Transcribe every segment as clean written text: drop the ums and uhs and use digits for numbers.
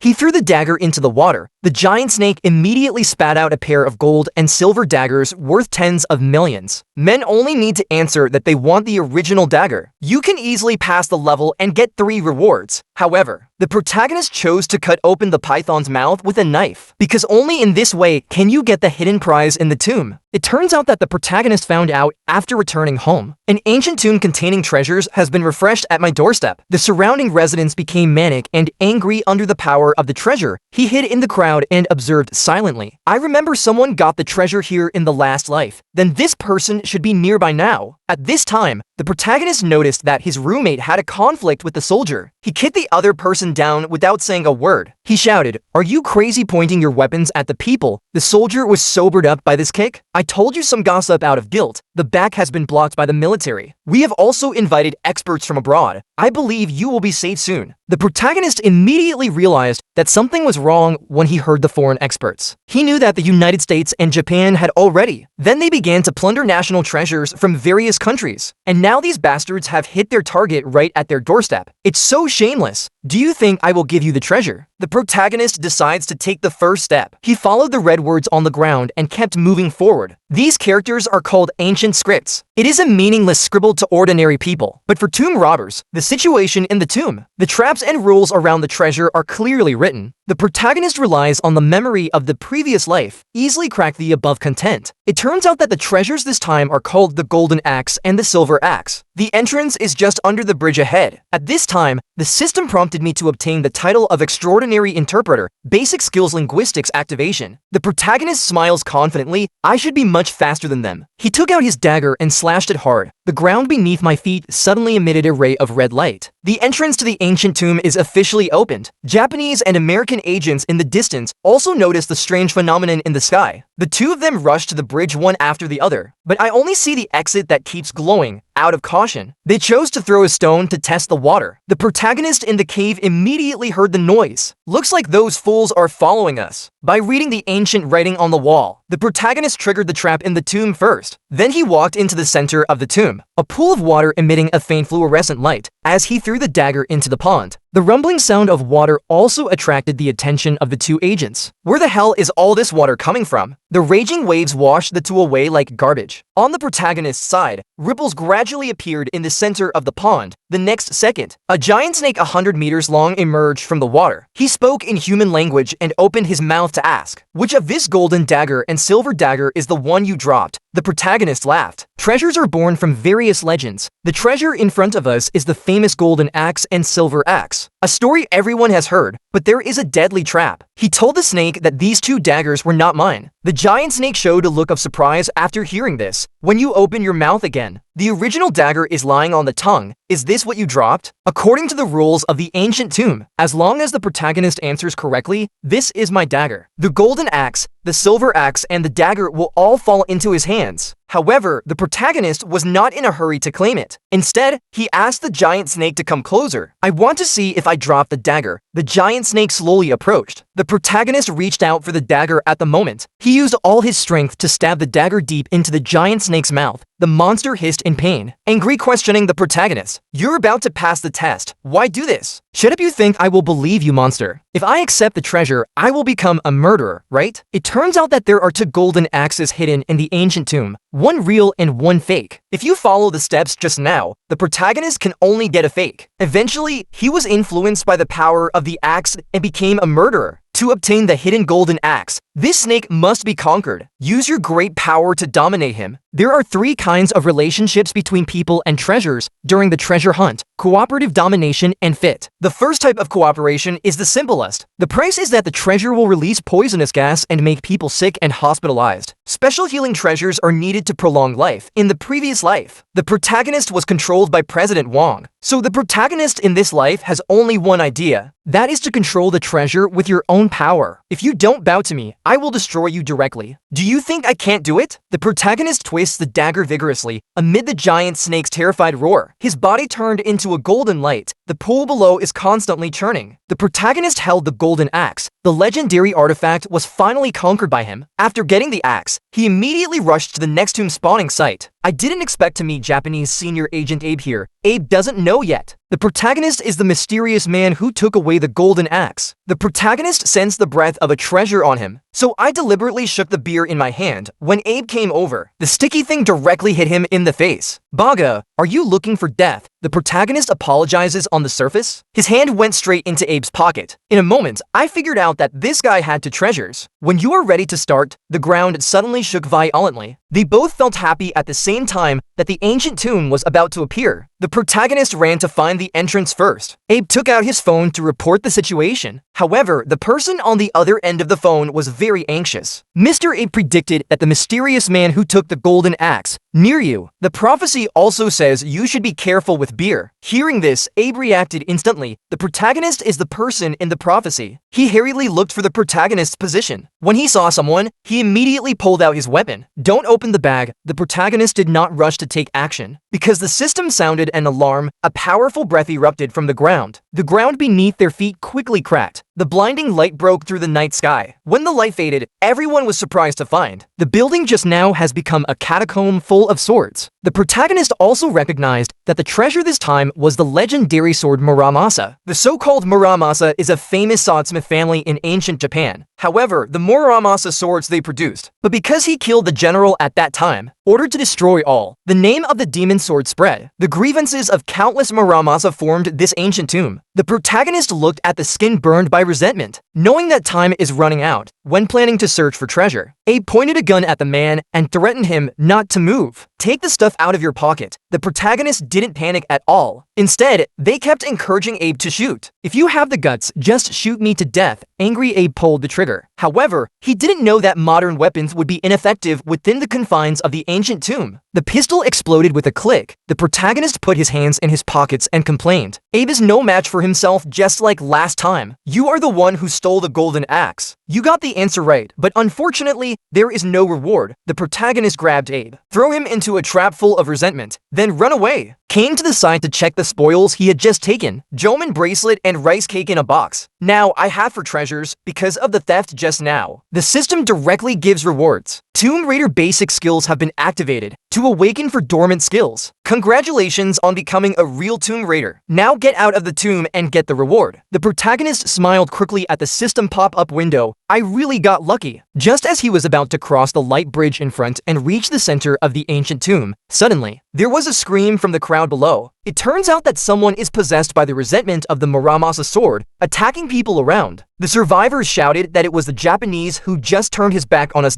He threw the dagger into the water. The giant snake immediately spat out a pair of gold and silver daggers worth tens of millions. Men only need to answer that they want the original dagger. You can easily pass the level and get 3 rewards. However, the protagonist chose to cut open the python's mouth with a knife, because only in this way can you get the hidden prize in the tomb. It turns out that the protagonist found out after returning home. An ancient tomb containing treasures has been refreshed at my doorstep. The surrounding residents became manic and angry under the power of the treasure. He hid in the crowd and observed silently. I remember someone got the treasure here in the last life. Then this person should be nearby now. At this time, the protagonist noticed that his roommate had a conflict with the soldier. He kicked the other person down without saying a word. He shouted, "Are you crazy pointing your weapons at the people?" The soldier was sobered up by this kick. "I told you some gossip out of guilt. The back has been blocked by the military. We have also invited experts from abroad. I believe you will be safe soon." The protagonist immediately realized that something was wrong when he heard the foreign experts. He knew that the United States and Japan had already. Then they began to plunder national treasures from various countries. And now these bastards have hit their target right at their doorstep. It's so shameless. Do you think I will give you the treasure? The protagonist decides to take the first step. He followed the red words on the ground and kept moving forward. These characters are called ancient scripts. It is a meaningless scribble to ordinary people. But for tomb robbers, the situation in the tomb, the traps and rules around the treasure are clearly written. The protagonist relies on the memory of the previous life, easily crack the above content. It turns out that the treasures this time are called the golden axe and the silver axe. The entrance is just under the bridge ahead. At this time, the system prompted me to obtain the title of Extraordinary Interpreter, Basic Skills Linguistics Activation. The protagonist smiles confidently. I should be much faster than them. He took out his dagger and slashed it hard. The ground beneath my feet suddenly emitted a ray of red light. The entrance to the ancient tomb is officially opened. Japanese and American agents in the distance also noticed the strange phenomenon in the sky. The two of them rushed to the bridge one after the other, but I only see the exit that keeps glowing. Out of caution, they chose to throw a stone to test the water. The protagonist in the cave immediately heard the noise. Looks like those fools are following us. By reading the ancient writing on the wall, the protagonist triggered the trap in the tomb first. Then he walked into the center of the tomb, a pool of water emitting a faint fluorescent light, as he threw the dagger into the pond. The rumbling sound of water also attracted the attention of the two agents. Where the hell is all this water coming from? The raging waves washed the two away like garbage. On the protagonist's side, ripples gradually appeared in the center of the pond. The next second, a giant snake 100 meters long emerged from the water. He spoke in human language and opened his mouth to ask, "Which of this golden dagger and silver dagger is the one you dropped?" The protagonist laughed. Treasures are born from various legends. The treasure in front of us is the famous golden axe and silver axe, a story everyone has heard, but there is a deadly trap. He told the snake that these two daggers were not mine. The giant snake showed a look of surprise after hearing this. "When you open your mouth again, the original dagger is lying on the tongue. Is this what you dropped?" According to the rules of the ancient tomb, as long as the protagonist answers correctly, "This is my dagger." The golden axe, the silver axe, and the dagger will all fall into his hands. However, the protagonist was not in a hurry to claim it. Instead, he asked the giant snake to come closer. "I want to see if I drop the dagger." The giant snake slowly approached. The protagonist reached out for the dagger at the moment. He used all his strength to stab the dagger deep into the giant snake's mouth. The monster hissed in pain, angry, questioning the protagonist. "You're about to pass the test. Why do this? Shut up, you think I will believe you, monster? If I accept the treasure, I will become a murderer, right?" It turns out that there are two golden axes hidden in the ancient tomb, one real and one fake. If you follow the steps just now, the protagonist can only get a fake. Eventually, he was influenced by the power of the axe and became a murderer. To obtain the hidden golden axe, this snake must be conquered. Use your great power to dominate him. There are 3 kinds of relationships between people and treasures during the treasure hunt: cooperative, domination, and fit. The first type of cooperation is the simplest. The price is that the treasure will release poisonous gas and make people sick and hospitalized. Special healing treasures are needed to prolong life. In the previous life, the protagonist was controlled by President Wong. So the protagonist in this life has only one idea. That is to control the treasure with your own power. If you don't bow to me, I will destroy you directly. Do you think I can't do it? The protagonist twists the dagger vigorously amid the giant snake's terrified roar. His body turned into a golden light. The pool below is constantly churning. The protagonist held the golden axe. The legendary artifact was finally conquered by him. After getting the axe, he immediately rushed to the next tomb spawning site. I didn't expect to meet Japanese senior agent Abe here. Abe doesn't know yet. The protagonist is the mysterious man who took away the golden axe. The protagonist sensed the breath of a treasure on him, so I deliberately shook the beer in my hand when Abe came over. The sticky thing directly hit him in the face. Baga, are you looking for death? The protagonist apologizes on the surface. His hand went straight into Abe's pocket. In a moment, I figured out that this guy had two treasures. When you are ready to start, the ground suddenly shook violently. They both felt happy at the same time that the ancient tomb was about to appear. The protagonist ran to find the entrance first. Abe took out his phone to report the situation. However, the person on the other end of the phone was very anxious. Mr. Abe predicted that the mysterious man who took the golden axe near you. The prophecy also says you should be careful with beer. Hearing this, Abe reacted instantly. The protagonist is the person in the prophecy. He hurriedly looked for the protagonist's position. When he saw someone, he immediately pulled out his weapon. Don't open the bag. The protagonist did not rush to take action. Because the system sounded an alarm, a powerful breath erupted from the ground. The ground beneath their feet quickly cracked. The blinding light broke through the night sky. When the light faded, everyone was surprised to find the building just now has become a catacomb full of swords. The protagonist also recognized that the treasure this time was the legendary sword Muramasa. The so-called Muramasa is a famous swordsmith family in ancient Japan. However, the Muramasa swords they produced. But because he killed the general at that time, ordered to destroy all, the name of the demon sword spread. The grievances of countless Muramasa formed this ancient tomb. The protagonist looked at the skin burned by resentment, knowing that time is running out. When planning to search for treasure, Abe pointed a gun at the man and threatened him not to move. Take the stuff out of your pocket. The protagonist didn't panic at all. Instead, they kept encouraging Abe to shoot. If you have the guts, just shoot me to death. Angry Abe pulled the trigger. However, he didn't know that modern weapons would be ineffective within the confines of the ancient tomb. The pistol exploded with a click. The protagonist put his hands in his pockets and complained. Abe is no match for himself, just like last time. You are the one who stole the golden axe. You got the answer right, but unfortunately, there is no reward. The protagonist grabbed Abe, throw him into a trap full of resentment, then run away. Came to the side to check the spoils he had just taken. Jomon bracelet and rice cake in a box. Now I have for treasures because of the theft just now. The system directly gives rewards. Tomb Raider basic skills have been activated to awaken for dormant skills. Congratulations on becoming a real Tomb Raider. Now get out of the tomb and get the reward. The protagonist smiled quickly at the system pop-up window. I really got lucky. Just as he was about to cross the light bridge in front and reach the center of the ancient tomb, suddenly, there was a scream from the crowd below. It turns out that someone is possessed by the resentment of the Muramasa sword, attacking people around. The survivors shouted that it was the Japanese who just turned his back on us.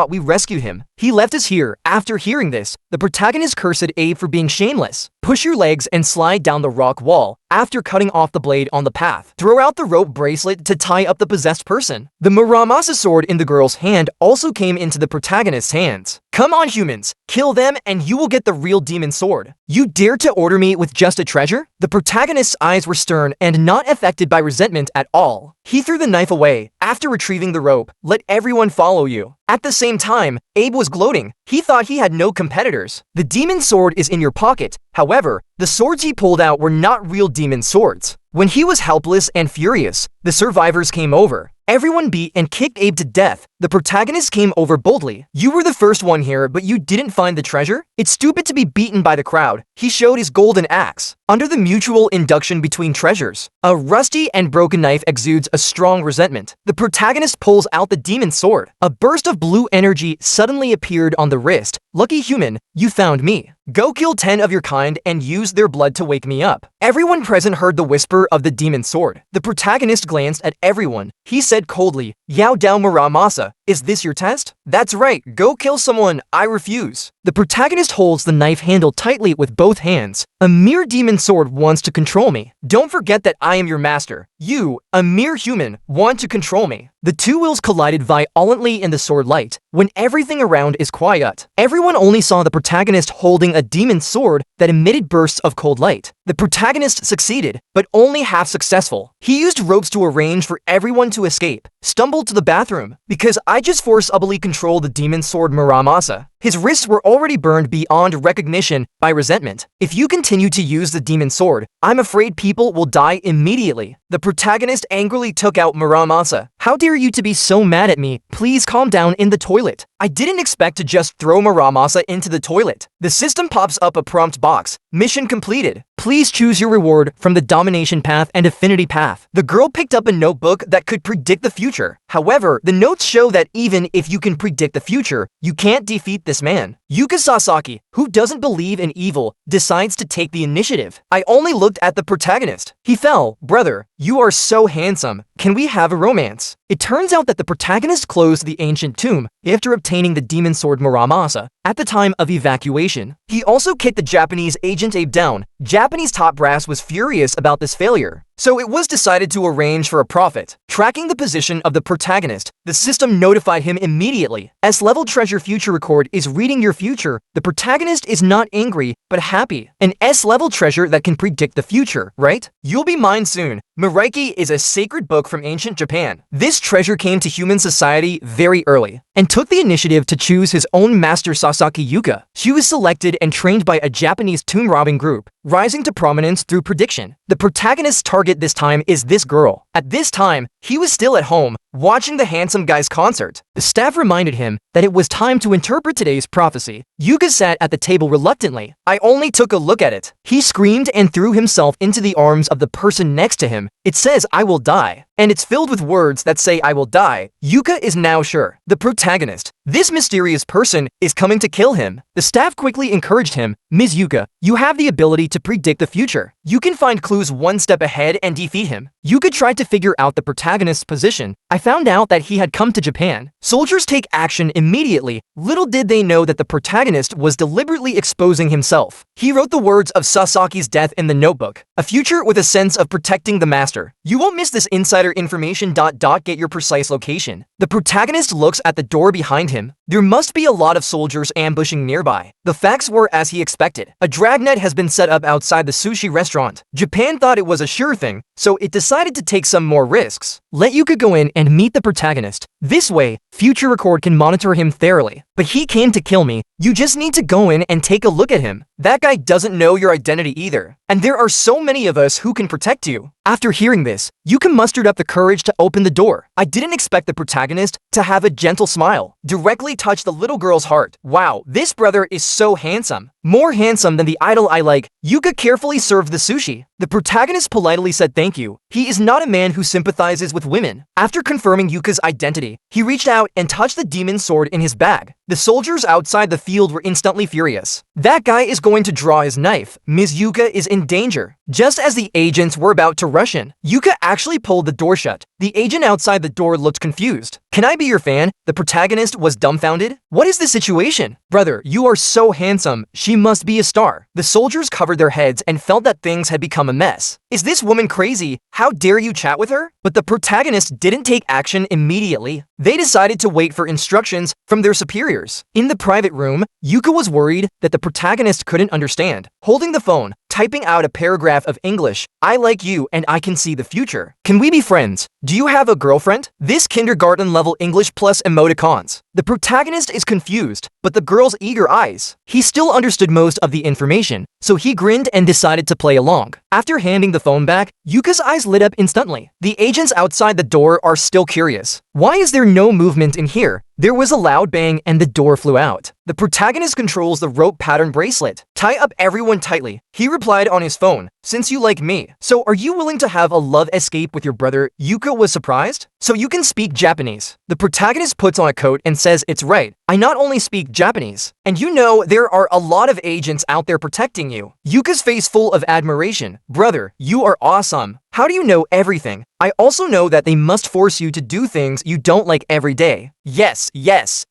We rescued him. He left us here. After hearing this, the protagonist cursed Abe for being shameless. Push your legs and slide down the rock wall. After cutting off the blade on the path, throw out the rope bracelet to tie up the possessed person. The Muramasa sword in the girl's hand also came into the protagonist's hands. Come on, humans, kill them and you will get the real demon sword. You dare to order me with just a treasure? The protagonist's eyes were stern and not affected by resentment at all. He threw the knife away. After retrieving the rope, let everyone follow you. At the same time, Abe was gloating. He thought he had no competitors. The demon sword is in your pocket. However, the swords he pulled out were not real demon swords. When he was helpless and furious, the survivors came over. Everyone beat and kicked Abe to death. The protagonist came over boldly. You were the first one here, but you didn't find the treasure? It's stupid to be beaten by the crowd. He showed his golden axe. Under the mutual induction between treasures, a rusty and broken knife exudes a strong resentment. The protagonist pulls out the demon sword. A burst of blue energy suddenly appeared on the wrist. Lucky human, you found me. Go kill 10 of your kind and use their blood to wake me up. Everyone present heard the whisper of the demon sword. The protagonist glanced at everyone. He said coldly, Yao Dao Muramasa, is this your test? That's right, go kill someone, I refuse. The protagonist holds the knife handle tightly with both hands. A mere demon sword wants to control me. Don't forget that I am your master. You, a mere human, want to control me. The two wills collided violently in the sword light. When everything around is quiet, everyone only saw the protagonist holding a demon sword that emitted bursts of cold light. The protagonist succeeded, but only half successful. He used ropes to arrange for everyone to escape, stumbled to the bathroom, because I just forcibly control the demon sword Muramasa. His wrists were already burned beyond recognition by resentment. If you continue to use the demon sword, I'm afraid people will die immediately. The protagonist angrily took out Muramasa. How dare you to be so mad at me? Please calm down in the toilet. I didn't expect to just throw Muramasa into the toilet. The system pops up a prompt box. Mission completed. Please choose your reward from the domination path and affinity path. The girl picked up a notebook that could predict the future. However, the notes show that even if you can predict the future, you can't defeat this man. Yuka Sasaki, who doesn't believe in evil, decides to take the initiative. I only looked at the protagonist. He fell. Brother, you are so handsome. Can we have a romance? It turns out that the protagonist closed the ancient tomb after obtaining the demon sword Muramasa at the time of evacuation. He also kicked the Japanese agent Abe down. Japanese top brass was furious about this failure, so it was decided to arrange for a profit. Tracking the position of the protagonist, the system notified him immediately. S-level treasure future record is reading your future. The protagonist is not angry, but happy. An S-level treasure that can predict the future, right? You'll be mine soon. Miraiki is a sacred book from ancient Japan. This treasure came to human society very early and took the initiative to choose his own master Sasaki Yuka. She was selected and trained by a Japanese tomb robbing group, rising to prominence through prediction. The protagonist's target this time is this girl. At this time, he was still at home, watching the handsome guy's concert. The staff reminded him that it was time to interpret today's prophecy. Yuka sat at the table reluctantly. I only took a look at it. He screamed and threw himself into the arms of the person next to him. It says, "I will die," and it's filled with words that say, "I will die." Yuka is now sure. The protagonist, this mysterious person, is coming to kill him. The staff quickly encouraged him. Ms. Yuka, you have the ability to predict the future. You can find clues one step ahead and defeat him. Yuka tried to figure out the protagonist's position. I found out that he had come to Japan. Soldiers take action immediately. Little did they know that the protagonist was deliberately exposing himself. He wrote the words of Sasaki's death in the notebook. A future with a sense of protecting the master. You won't miss this insider information. Get your precise location. The protagonist looks at the door behind him. There must be a lot of soldiers ambushing nearby. The facts were as he expected. A dragnet has been set up outside the sushi restaurant. Japan thought it was a sure thing, so it decided to take some more risks. Let Yuka go in and meet the protagonist. This way, future record can monitor him thoroughly. But he came to kill me. You just need to go in and take a look at him. That guy doesn't know your identity either. And there are so many of us who can protect you. After hearing this, Yuka mustered up the courage to open the door. I didn't expect the protagonist to have a gentle smile. Directly touched the little girl's heart. Wow, this brother is so handsome. More handsome than the idol I like. Yuka carefully served the sushi. The protagonist politely said thank you. He is not a man who sympathizes with women. After confirming Yuka's identity, he reached out and touched the demon sword in his bag. The soldiers outside the field were instantly furious. That guy is going to draw his knife. Ms. Yuka is in danger. Just as the agents were about to rush in, Yuka actually pulled the door shut. The agent outside the door looked confused. Can I be your fan? The protagonist was dumbfounded. What is the situation? Brother, you are so handsome. She must be a star. The soldiers covered their heads and felt that things had become a mess. Is this woman crazy? How dare you chat with her? But the protagonist didn't take action immediately. They decided to wait for instructions from their superiors. In the private room, Yuka was worried that the protagonist couldn't understand. Holding the phone, typing out a paragraph of English. I like you and I can see the future. Can we be friends? Do you have a girlfriend? This kindergarten level English plus emoticons. The protagonist is confused, but the girl's eager eyes. He still understood most of the information, so he grinned and decided to play along. After handing the phone back, Yuka's eyes lit up instantly. The agents outside the door are still curious. Why is there no movement in here? There was a loud bang and the door flew out. The protagonist controls the rope pattern bracelet. Tie up everyone tightly. He replied on his phone, since you like me. So are you willing to have a love escape with your brother? Yuka was surprised. So you can speak Japanese. The protagonist puts on a coat and says it's right. I not only speak Japanese, and you know there are a lot of agents out there protecting you. Yuka's face full of admiration. Brother, you are awesome. How do you know everything? I also know that they must force you to do things you don't like every day. Yes,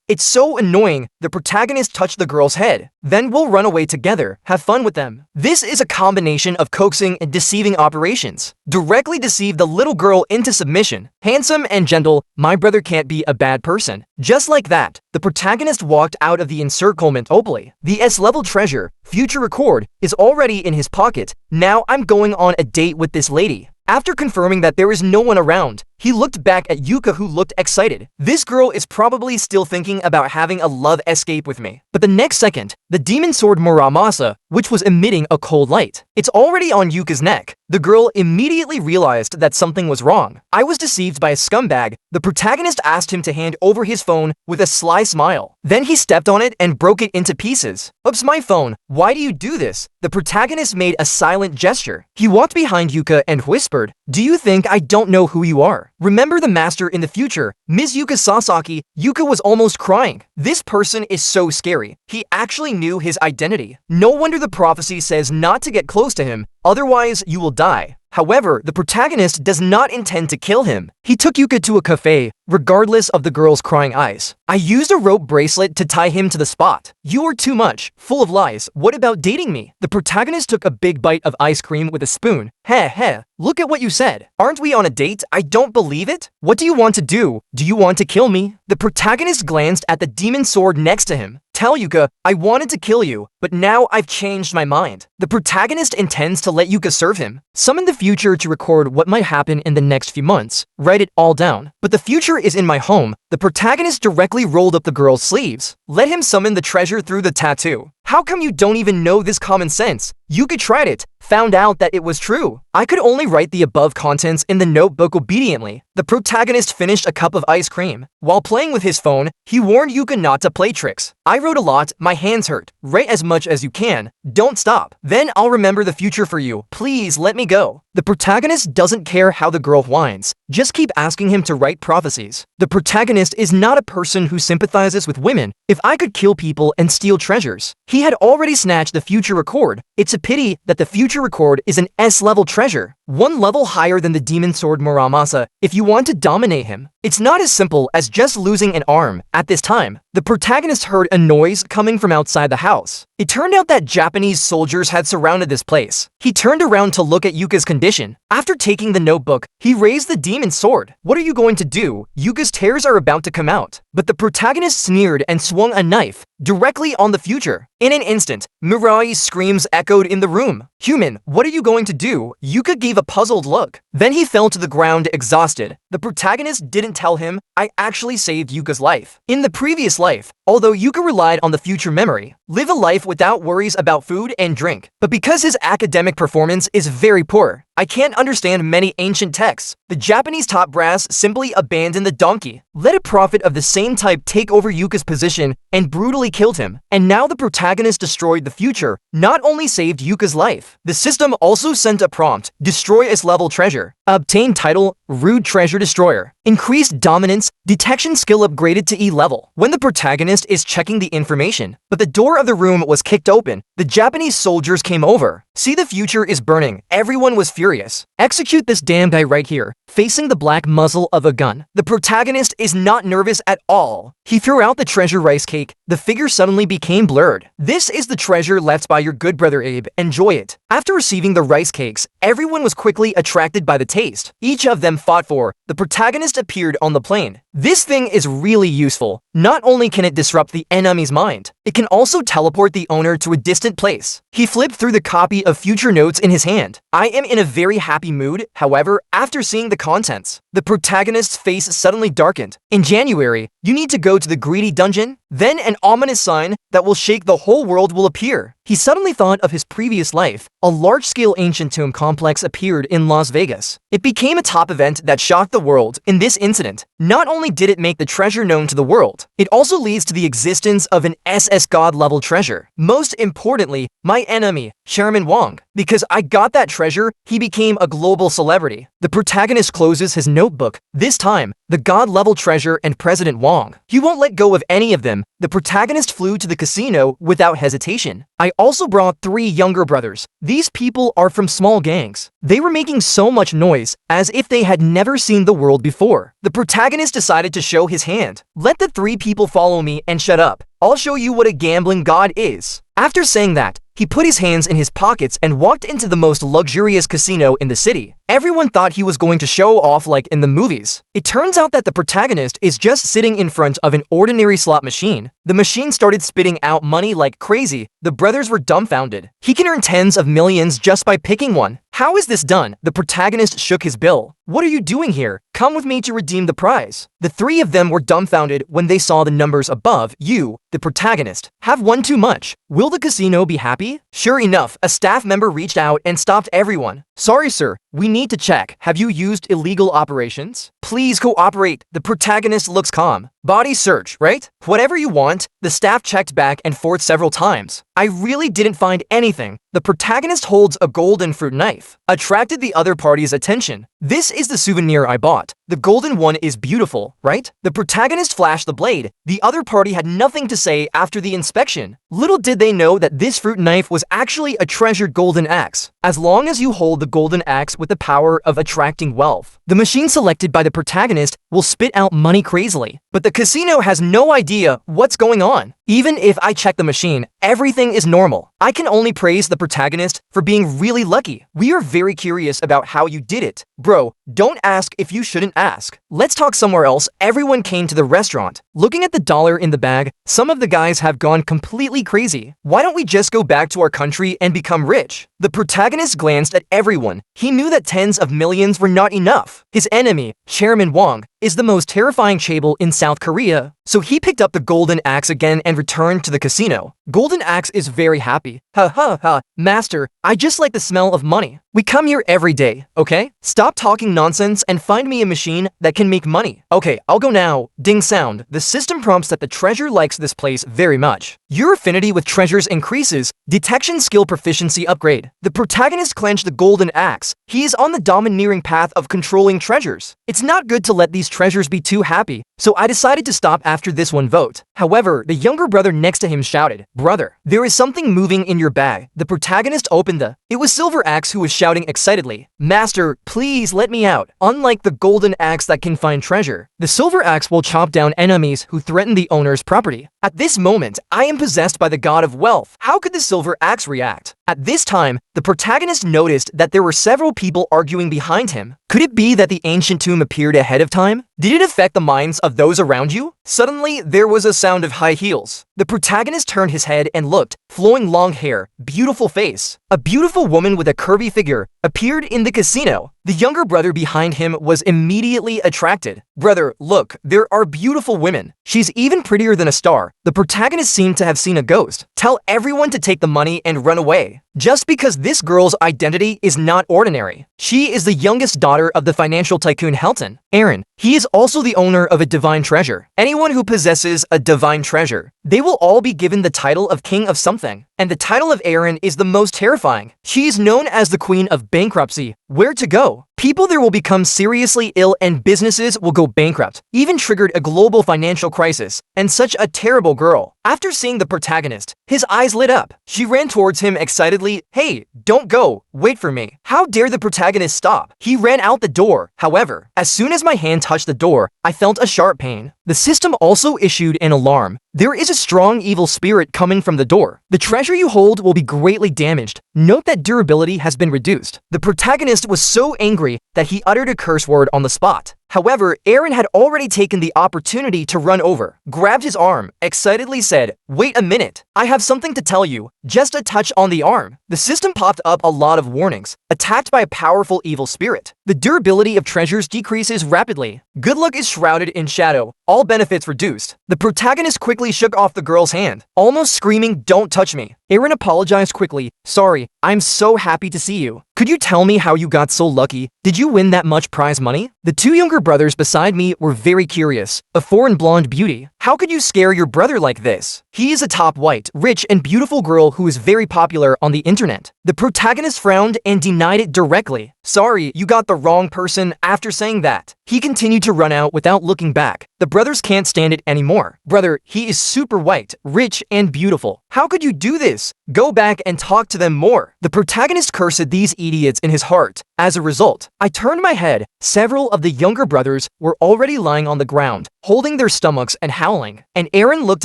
it's so annoying. The protagonist protagonist touch the girl's head. Then we'll run away together, have fun with them. This is a combination of coaxing and deceiving operations. Directly deceive the little girl into submission. Handsome and gentle, my brother can't be a bad person. Just like that, the protagonist walked out of the encirclement openly. The S-level treasure, future record, is already in his pocket. Now I'm going on a date with this lady. After confirming that there is no one around, he looked back at Yuka, who looked excited. This girl is probably still thinking about having a love escape with me. But the next second, the demon sword Muramasa, which was emitting a cold light, it's already on Yuka's neck. The girl immediately realized that something was wrong. I was deceived by a scumbag. The protagonist asked him to hand over his phone with a sly smile. Then he stepped on it and broke it into pieces. Oops, my phone. Why do you do this? The protagonist made a silent gesture. He walked behind Yuka and whispered, "Do you think I don't know who you are? Remember the master in the future, Ms. Yuka Sasaki?" Yuka was almost crying. This person is so scary. He actually knew his identity. No wonder the prophecy says not to get close to him, otherwise you will die. However, the protagonist does not intend to kill him. He took Yuka to a cafe, regardless of the girl's crying eyes. I used a rope bracelet to tie him to the spot. You are too much, full of lies. What about dating me? The protagonist took a big bite of ice cream with a spoon. Heh, look at what you said. Aren't we on a date? I don't believe it. What do you want to do? Do you want to kill me? The protagonist glanced at the demon sword next to him. Tell Yuka, I wanted to kill you, but now I've changed my mind. The protagonist intends to let Yuka serve him. Summon the future to record what might happen in the next few months. Write it all down. But the future is in my home. The protagonist directly rolled up the girl's sleeves. Let him summon the treasure through the tattoo. How come you don't even know this common sense? Yuka tried it, found out that it was true. I could only write the above contents in the notebook obediently. The protagonist finished a cup of ice cream. While playing with his phone, he warned Yuka not to play tricks. I wrote a lot, my hands hurt. Write as much as you can. Don't stop. Then I'll remember the future for you. Please let me go. The protagonist doesn't care how the girl whines. Just keep asking him to write prophecies. The protagonist is not a person who sympathizes with women. If I could kill people and steal treasures. He had already snatched the future record. It's a pity that the future record is an S-level treasure. One level higher than the demon sword Muramasa if you want to dominate him. It's not as simple as just losing an arm. At this time, the protagonist heard a noise coming from outside the house. It turned out that Japanese soldiers had surrounded this place. He turned around to look at Yuka's condition. After taking the notebook, he raised the demon sword. What are you going to do? Yuka's tears are about to come out. But the protagonist sneered and swung a knife directly on the future. In an instant, Mirai's screams echoed in the room. Human, what are you going to do? Yuka gave a puzzled look. Then he fell to the ground exhausted. The protagonist didn't tell him, I actually saved Yuka's life. In the previous life, although Yuka relied on the future memory, live a life without worries about food and drink. But because his academic performance is very poor, I can't understand many ancient texts. The Japanese top brass simply abandoned the donkey. Let a prophet of the same type take over Yuka's position and brutally killed him. And now the protagonist destroyed the future, not only saved Yuka's life. The system also sent a prompt, destroy S-level treasure. Obtain title, Rude Treasure Destroyer. Increased dominance, detection skill upgraded to E level. When the protagonist is checking the information, but the door of the room was kicked open, the Japanese soldiers came over. See, the future is burning. Everyone was furious. Execute this damn guy right here, facing the black muzzle of a gun. The protagonist is not nervous at all. He threw out the treasure rice cake. The figure suddenly became blurred. This is the treasure left by your good brother Abe. Enjoy it. After receiving the rice cakes, everyone was quickly attracted by the taste. Each of them fought for. The protagonist appeared on the plane. This thing is really useful. Not only can it disrupt the enemy's mind, it can also teleport the owner to a distant place. He flipped through the copy of future notes in his hand. I am in a very happy mood, however, after seeing the contents. The protagonist's face suddenly darkened. In January, you need to go to the greedy dungeon. Then an ominous sign that will shake the whole world will appear. He suddenly thought of his previous life. A large-scale ancient tomb complex appeared in Las Vegas. It became a top event that shocked the world. In this incident, not only did it make the treasure known to the world, it also leads to the existence of an SS God-level treasure. Most importantly, my enemy, Chairman Wong. Because I got that treasure, he became a global celebrity. The protagonist closes his notebook. This time, the god-level treasure and President Wong. He won't let go of any of them. The protagonist flew to the casino without hesitation. I also brought 3 younger brothers. These people are from small gangs. They were making so much noise, as if they had never seen the world before. The protagonist decided to show his hand. Let the 3 people follow me and shut up. I'll show you what a gambling god is. After saying that, he put his hands in his pockets and walked into the most luxurious casino in the city. Everyone thought he was going to show off like in the movies. It turns out that the protagonist is just sitting in front of an ordinary slot machine. The machine started spitting out money like crazy. The brothers were dumbfounded. He can earn tens of millions just by picking one. How is this done? The protagonist shook his bill. What are you doing here? Come with me to redeem the prize. The 3 of them were dumbfounded when they saw the numbers above. You, the protagonist, have won too much. Will the casino be happy? Sure enough, a staff member reached out and stopped everyone. Sorry, sir. We need to check. Have you used illegal operations? Please cooperate. The protagonist looks calm. Body search, right? Whatever you want. The staff checked back and forth several times. I really didn't find anything. The protagonist holds a golden fruit knife. Attracted the other party's attention. This is the souvenir I bought. The golden one is beautiful, right? The protagonist flashed the blade. The other party had nothing to say after the inspection. Little did they know that this fruit knife was actually a treasured golden axe. As long as you hold the golden axe with the power of attracting wealth, the machine selected by the protagonist will spit out money crazily. But the casino has no idea what's going on. Even if I check the machine, everything is normal. I can only praise the protagonist for being really lucky. We are very curious about how you did it. Bro, don't ask if you shouldn't ask. Let's talk somewhere else. Everyone came to the restaurant. Looking at the dollar in the bag, some of the guys have gone completely crazy. Why don't we just go back to our country and become rich? The protagonist glanced at everyone. He knew that tens of millions were not enough. His enemy, Chairman Wong, is the most terrifying chaebol in South Korea. So he picked up the golden axe again and returned to the casino. Golden Axe is very happy. Ha ha ha, master, I just like the smell of money. We come here every day, okay? Stop talking nonsense and find me a machine that can make money. Okay, I'll go now. Ding sound. The system prompts that the treasure likes this place very much. Your affinity with treasures increases. Detection skill proficiency upgrade. The protagonist clenched the golden axe. He is on the domineering path of controlling treasures. It's not good to let these treasures be too happy, so I decided to stop after this one vote. However, the younger brother next to him shouted, "Brother, there is something moving in your bag." The protagonist opened It was Silver Axe who was shouting excitedly, "Master, please let me out." Unlike the golden axe that can find treasure, the silver axe will chop down enemies who threaten the owner's property. At this moment, I am possessed by the god of wealth. How could the silver axe react? At this time, the protagonist noticed that there were several people arguing behind him. Could it be that the ancient tomb appeared ahead of time? Did it affect the minds of those around you? Suddenly, there was a sound of high heels. The protagonist turned his head and looked, flowing long hair, beautiful face. A beautiful woman with a curvy figure appeared in the casino. The younger brother behind him was immediately attracted. "Brother, look, there are beautiful women. She's even prettier than a star." The protagonist seemed to have seen a ghost. Tell everyone to take the money and run away. Just because this girl's identity is not ordinary. She is the youngest daughter of the financial tycoon Helton, Aaron. He is also the owner of a divine treasure. Anyone who possesses a divine treasure, they will all be given the title of king of something. And the title of Aaron is the most terrifying. She is known as the queen of bankruptcy. Where to go? People there will become seriously ill and businesses will go bankrupt, even triggered a global financial crisis. And such a terrible girl. After seeing the protagonist, his eyes lit up. She ran towards him excitedly. "Hey, don't go. Wait for me." How dare the protagonist stop? He ran out the door. However, as soon as my hand touched the door, I felt a sharp pain. The system also issued an alarm. There is a strong evil spirit coming from the door. The treasure you hold will be greatly damaged. Note that durability has been reduced. The protagonist was so angry that he uttered a curse word on the spot. However, Aaron had already taken the opportunity to run over, grabbed his arm, excitedly said, "Wait a minute, I have something to tell you." Just a touch on the arm. The system popped up a lot of warnings. Attacked by a powerful evil spirit. The durability of treasures decreases rapidly. Good luck is shrouded in shadow. All benefits reduced. The protagonist quickly shook off the girl's hand, almost screaming, "Don't touch me." Aaron apologized quickly. "Sorry, I'm so happy to see you. Could you tell me how you got so lucky? Did you win that much prize money?" The two younger brothers beside me were very curious. A foreign blonde beauty, How could you scare your brother like this? He is a top white, rich, and beautiful girl who is very popular on the internet. The protagonist frowned and denied it directly. Sorry, you got the wrong person. After saying that, he continued to run out without looking back. The brothers can't stand it anymore. Brother, he is super white, rich, and beautiful. How could you do this? Go back and talk to them more. The protagonist cursed these idiots in his heart. As a result, I turned my head. Several of the younger brothers were already lying on the ground, holding their stomachs and howling. And Aaron looked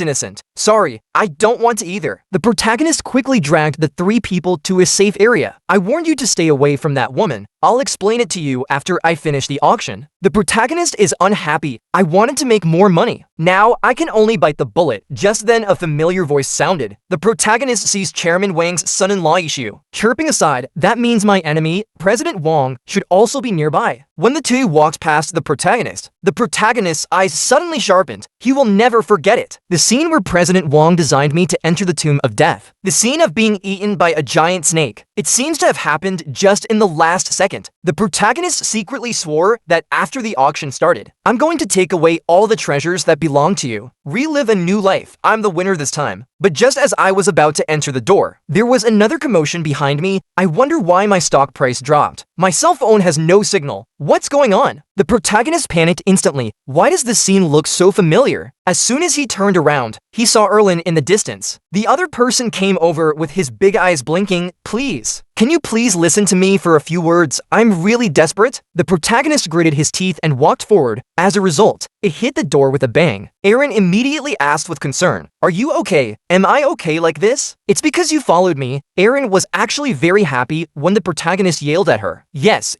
innocent. Sorry, I don't want to either. The protagonist quickly dragged the three people to a safe area. I warned you to stay away from that woman. I'll explain it to you after I finish the auction. The protagonist is unhappy. I wanted to make more money. Now I can only bite the bullet. Just then a familiar voice sounded. The protagonist sees Chairman Wang's son-in-law issue. Chirping aside, that means my enemy, President Wang, should also be nearby. When the two walked past the protagonist's eyes suddenly sharpened. He will never forget it. The scene where President Wang designed me to enter the tomb of death. The scene of being eaten by a giant snake. It seems to have happened just in the last second. The protagonist secretly swore that after the auction started, I'm going to take away all the treasures that belong to you. Relive a new life. I'm the winner this time. But just as I was about to enter the door, there was another commotion behind me. I wonder why my stock price dropped. My cell phone has no signal. What's going on? The protagonist panicked instantly. Why does this scene look so familiar? As soon as he turned around, he saw Erlin in the distance. The other person came over with his big eyes blinking. Please, can you please listen to me for a few words? I'm really desperate. The protagonist gritted his teeth and walked forward. As a result, it hit the door with a bang. Aaron immediately asked with concern, "Are you okay? Am I okay like this?" "It's because you followed me." Aaron was actually very happy when the protagonist yelled at her. Yes,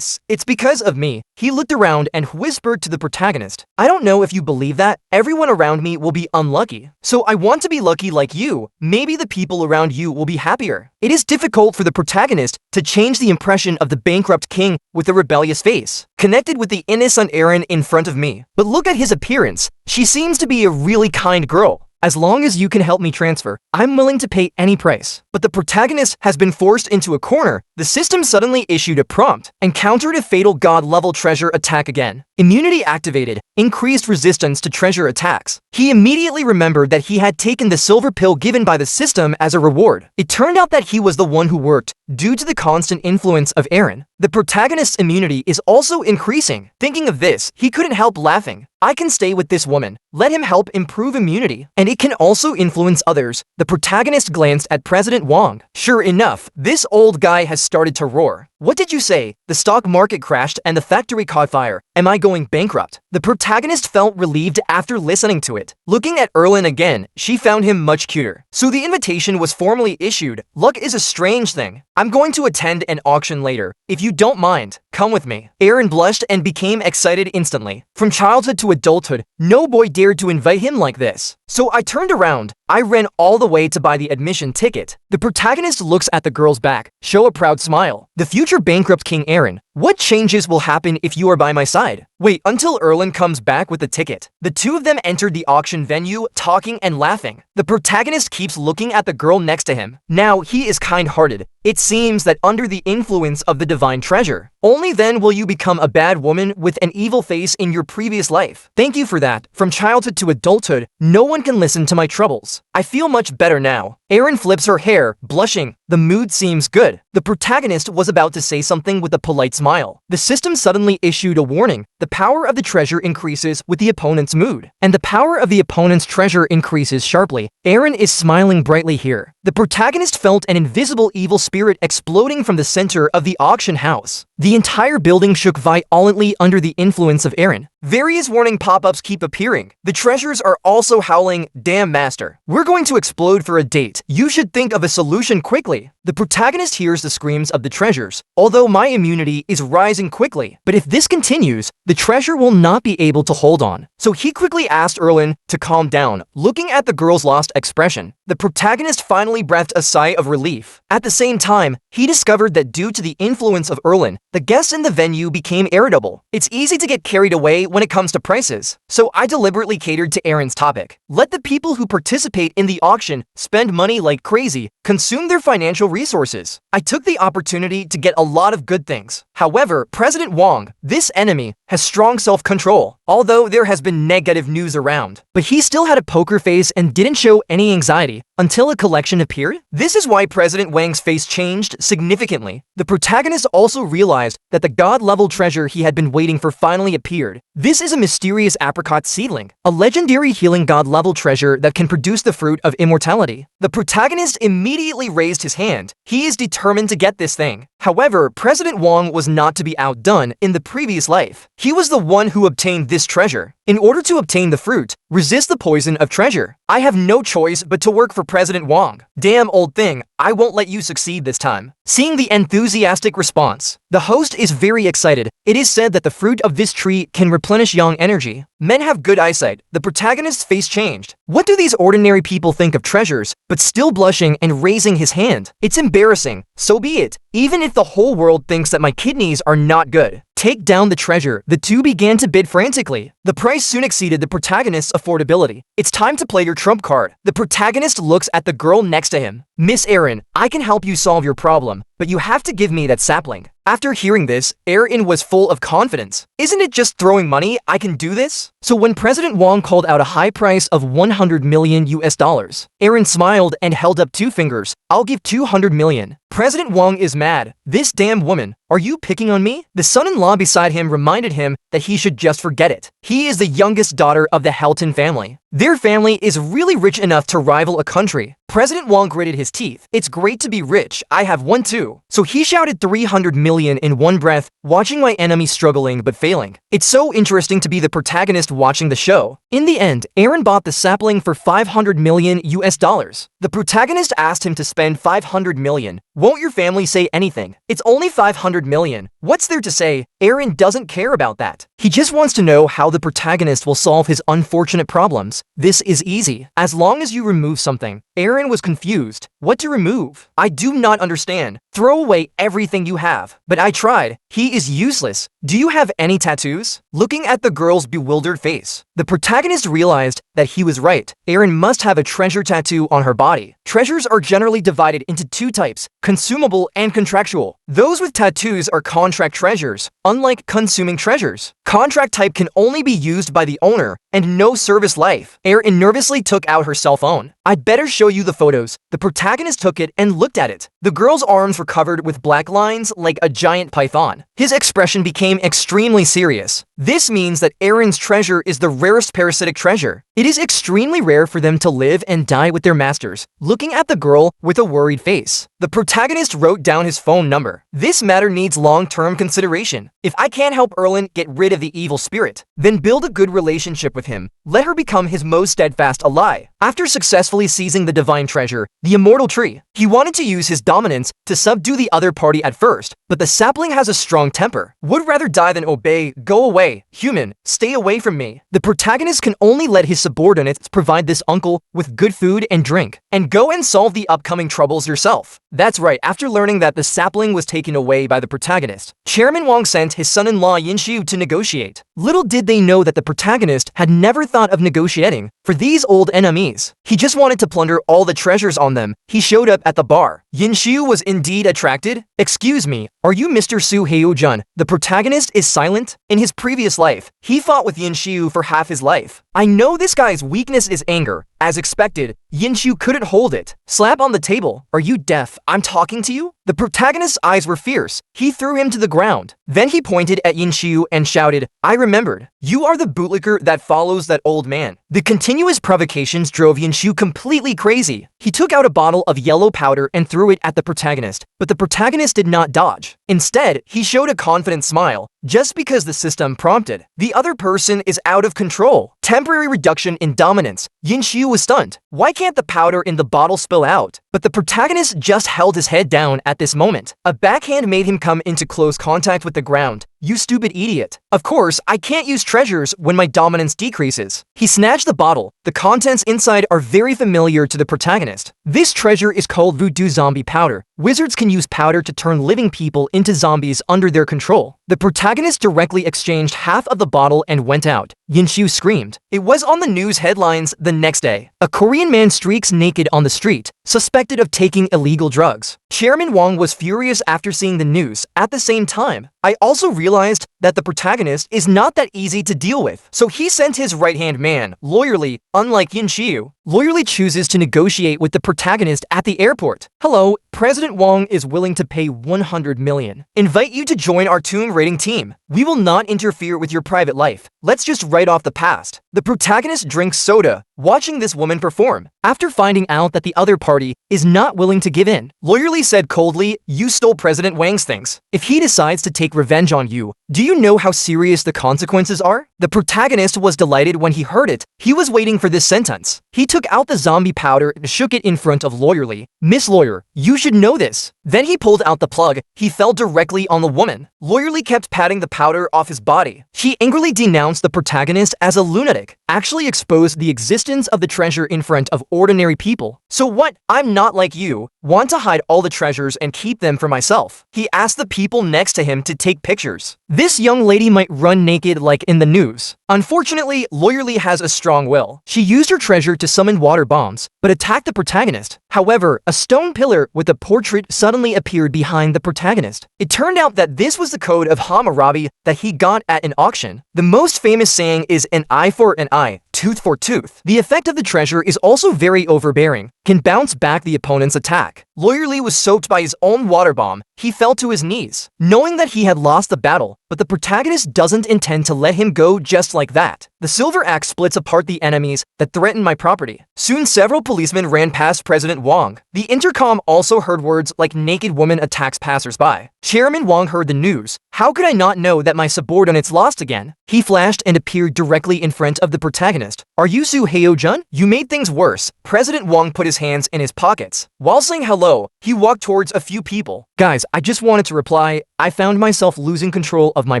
it's because of me. He looked around and whispered to the protagonist, "I don't know if you believe that. Everyone around me will be unlucky. So I want to be lucky like you. Maybe the people around you will be happier." It is difficult for the protagonist to change the impression of the bankrupt king with a rebellious face, connected with the innocent Aaron in front of me. But look at his appearance. She seems to be a really kind girl. As long as you can help me transfer, I'm willing to pay any price. But the protagonist has been forced into a corner. The system suddenly issued a prompt and countered a fatal god-level treasure attack again. Immunity activated, increased resistance to treasure attacks. He immediately remembered that he had taken the silver pill given by the system as a reward. It turned out that he was the one who worked, due to the constant influence of Aaron. The protagonist's immunity is also increasing. Thinking of this, he couldn't help laughing. I can stay with this woman. Let him help improve immunity, and it can also influence others. The protagonist glanced at President Wang. Sure enough, this old guy has started to roar. What did you say? The stock market crashed and the factory caught fire. Am I going bankrupt? The protagonist felt relieved after listening to it. Looking at Erlin again, she found him much cuter. So the invitation was formally issued. Luck is a strange thing. I'm going to attend an auction later. If you don't mind, come with me. Aaron blushed and became excited instantly. From childhood to adulthood, no boy dared to invite him like this. So I turned around. I ran all the way to buy the admission ticket. The protagonist looks at the girl's back, show a proud smile. The future bankrupt King Aaron. What changes will happen if you are by my side? Wait until Erlin comes back with the ticket. The two of them entered the auction venue, talking and laughing. The protagonist keeps looking at the girl next to him. Now he is kind-hearted. It seems that under the influence of the divine treasure, only then will you become a bad woman with an evil face in your previous life. Thank you for that. From childhood to adulthood, no one can listen to my troubles. I feel much better now. Aaron flips her hair, blushing. The mood seems good. The protagonist was about to say something with a polite smile. The system suddenly issued a warning. The power of the treasure increases with the opponent's mood, and the power of the opponent's treasure increases sharply. Aaron is smiling brightly here. The protagonist felt an invisible evil spirit exploding from the center of the auction house. The entire building shook violently under the influence of Aaron. Various warning pop-ups keep appearing. The treasures are also howling, "Damn master, we're going to explode for a date. You should think of a solution quickly." The protagonist hears the screams of the treasures. Although my immunity is rising quickly, but if this continues, the treasure will not be able to hold on. So he quickly asked Erlin to calm down. Looking at the girl's lost expression, the protagonist finally breathed a sigh of relief. At the same time, he discovered that due to the influence of Erlin, the guests in the venue became irritable. It's easy to get carried away when it comes to prices, so I deliberately catered to Aaron's topic. Let the people who participate in the auction spend money like crazy. consumed their financial resources. I took the opportunity to get a lot of good things. However, President Wang, this enemy, has strong self-control, although there has been negative news around. But he still had a poker face and didn't show any anxiety until a collection appeared. This is why President Wang's face changed significantly. The protagonist also realized that the god-level treasure he had been waiting for finally appeared. This is a mysterious apricot seedling, a legendary healing god-level treasure that can produce the fruit of immortality. The protagonist immediately raised his hand. He is determined to get this thing. However, President Wang was not to be outdone in the previous life. He was the one who obtained this treasure. In order to obtain the fruit, resist the poison of treasure. I have no choice but to work for President Wang. Damn old thing, I won't let you succeed this time. Seeing the enthusiastic response, the host is very excited. It is said that the fruit of this tree can replenish yang energy. Men have good eyesight. The protagonist's face changed. What do these ordinary people think of treasures, but still blushing and raising his hand? It's embarrassing. So be it. Even if the whole world thinks that my kidneys are not good. Take down the treasure. The two began to bid frantically. The price soon exceeded the protagonist's affordability. It's time to play your trump card. The protagonist looks at the girl next to him. Miss Erin, I can help you solve your problem, but you have to give me that sapling. After hearing this, Erin was full of confidence. Isn't it just throwing money? I can do this? So when President Wang called out a high price of 100 million US dollars, Erin smiled and held up 2 fingers. I'll give 200 million. President Wang is mad. This damn woman, are you picking on me? The son-in-law beside him reminded him that he should just forget it. He is the youngest daughter of the Helton family. Their family is really rich enough to rival a country. President Wang gritted his teeth. It's great to be rich. I have one too. So he shouted 300 million in one breath, watching my enemy struggling but failing. It's so interesting to be the protagonist watching the show. In the end, Erin bought the sapling for 500 million US dollars. The protagonist asked him to spend 500 million. Won't your family say anything? It's only 500 million. What's there to say? Erin doesn't care about that. He just wants to know how the protagonist will solve his unfortunate problems. This is easy. As long as you remove something. Erin was confused. What to remove? I do not understand. Throw away everything you have. But I tried. He is useless. Do you have any tattoos? Looking at the girl's bewildered face, the protagonist realized that he was right. Erin must have a treasure tattoo on her body. Treasures are generally divided into 2 types, consumable and contractual. Those with tattoos are contract treasures, unlike consuming treasures. Contract type can only be used by the owner and no service life. Erin nervously took out her cell phone. I'd better show you the photos. The protagonist took it and looked at it. The girl's arms were covered with black lines like a giant python. His expression became extremely serious. This means that Erin's treasure is the rarest parasitic treasure. It is extremely rare for them to live and die with their masters. Looking at the girl with a worried face, the protagonist wrote down his phone number. This matter needs long-term consideration. If I can't help Erlin get rid of the evil spirit, then build a good relationship with him. Let her become his most steadfast ally. After successfully seizing the divine treasure, the immortal tree, he wanted to use his dominance to subdue the other party at first, but the sapling has a strong temper. Would rather die than obey. Go away, human. Stay away from me. The protagonist can only let his subordinates provide this uncle with good food and drink, and go and solve the upcoming troubles yourself. That's right, after learning that the sapling was taken away by the protagonist, Chairman Wang sent his son-in-law Yinshu to negotiate. Little did they know that the protagonist had never thought of negotiating for these old enemies. He just wanted to plunder all the treasures on them. He showed up at the bar. Yinshu was indeed attracted. Excuse me, are you Mr. Su Heijun? The protagonist is silent. In his previous life, he fought with Yinshu for half his life. I know this guy's weakness is anger. As expected, Yinshu couldn't hold it. Slap on the table. Are you deaf? I'm talking to you? The protagonist's eyes were fierce. He threw him to the ground. Then he pointed at Yinshu and shouted, I remembered. You are the bootlicker that follows that old man. The continuous provocations drove Yinshu completely crazy. He took out a bottle of yellow powder and threw it at the protagonist, but the protagonist did not dodge. Instead, he showed a confident smile. Just because the system prompted, the other person is out of control. Temporary reduction in dominance. Yinshu was stunned. Why can't the powder in the bottle spill out? But the protagonist just held his head down at this moment. A backhand made him come into close contact with the ground. you stupid idiot. Of course, I can't use treasures when my dominance decreases. He snatched the bottle. The contents inside are very familiar to the protagonist. This treasure is called voodoo zombie powder. Wizards can use powder to turn living people into zombies under their control. The protagonist directly exchanged half of the bottle and went out. Yinshu screamed. It was on the news headlines the next day. A Korean man streaks naked on the street, suspected of taking illegal drugs. Chairman Wang was furious after seeing the news. At the same time, I also realized that the protagonist is not that easy to deal with. So he sent his right-hand man, loyally, unlike Yinshu, loyally chooses to negotiate with the protagonist at the airport. Hello, President Wang is willing to pay 100 million. Invite you to join our tomb raiding team. We will not interfere with your private life. Let's just write off the past. The protagonist drinks soda, watching this woman perform. After finding out that the other party is not willing to give in, loyally said coldly, you stole President Wang's things. If he decides to take revenge on you, do you know how serious the consequences are? The protagonist was delighted when he heard it. He was waiting for this sentence. He took out the zombie powder and shook it in front of Loyally. Miss Lawyer, you should know this. Then he pulled out the plug. He fell directly on the woman. Loyally kept patting the powder off his body. She angrily denounced the protagonist as a lunatic, actually exposed the existence of the treasure in front of ordinary people. So what? I'm not like you. Want to hide all the treasures and keep them for myself. He asked the people next to him to take pictures. This young lady might run naked like in the news. Unfortunately, Loyally has a strong will. She used her treasure to summon water bombs, but attacked the protagonist. However, a stone pillar with a portrait suddenly appeared behind the protagonist. It turned out that this was the code of Hammurabi that he got at an auction. The most famous saying is an eye for an eye, tooth for tooth. The effect of the treasure is also very overbearing, can bounce back the opponent's attack. Loyally was soaked by his own water bomb. He fell to his knees, knowing that he had lost the battle, but the protagonist doesn't intend to let him go just like that. The silver axe splits apart the enemies that threaten my property. Soon several policemen ran past President Wang. The intercom also heard words like naked woman attacks passersby. Chairman Wang heard the news. How could I not know that my subordinates lost again? He flashed and appeared directly in front of the protagonist. Are you Su Heo-jun? You made things worse. President Wang put his hands in his pockets. While saying hello, he walked towards a few people. Guys, I just wanted to reply, I found myself losing control of my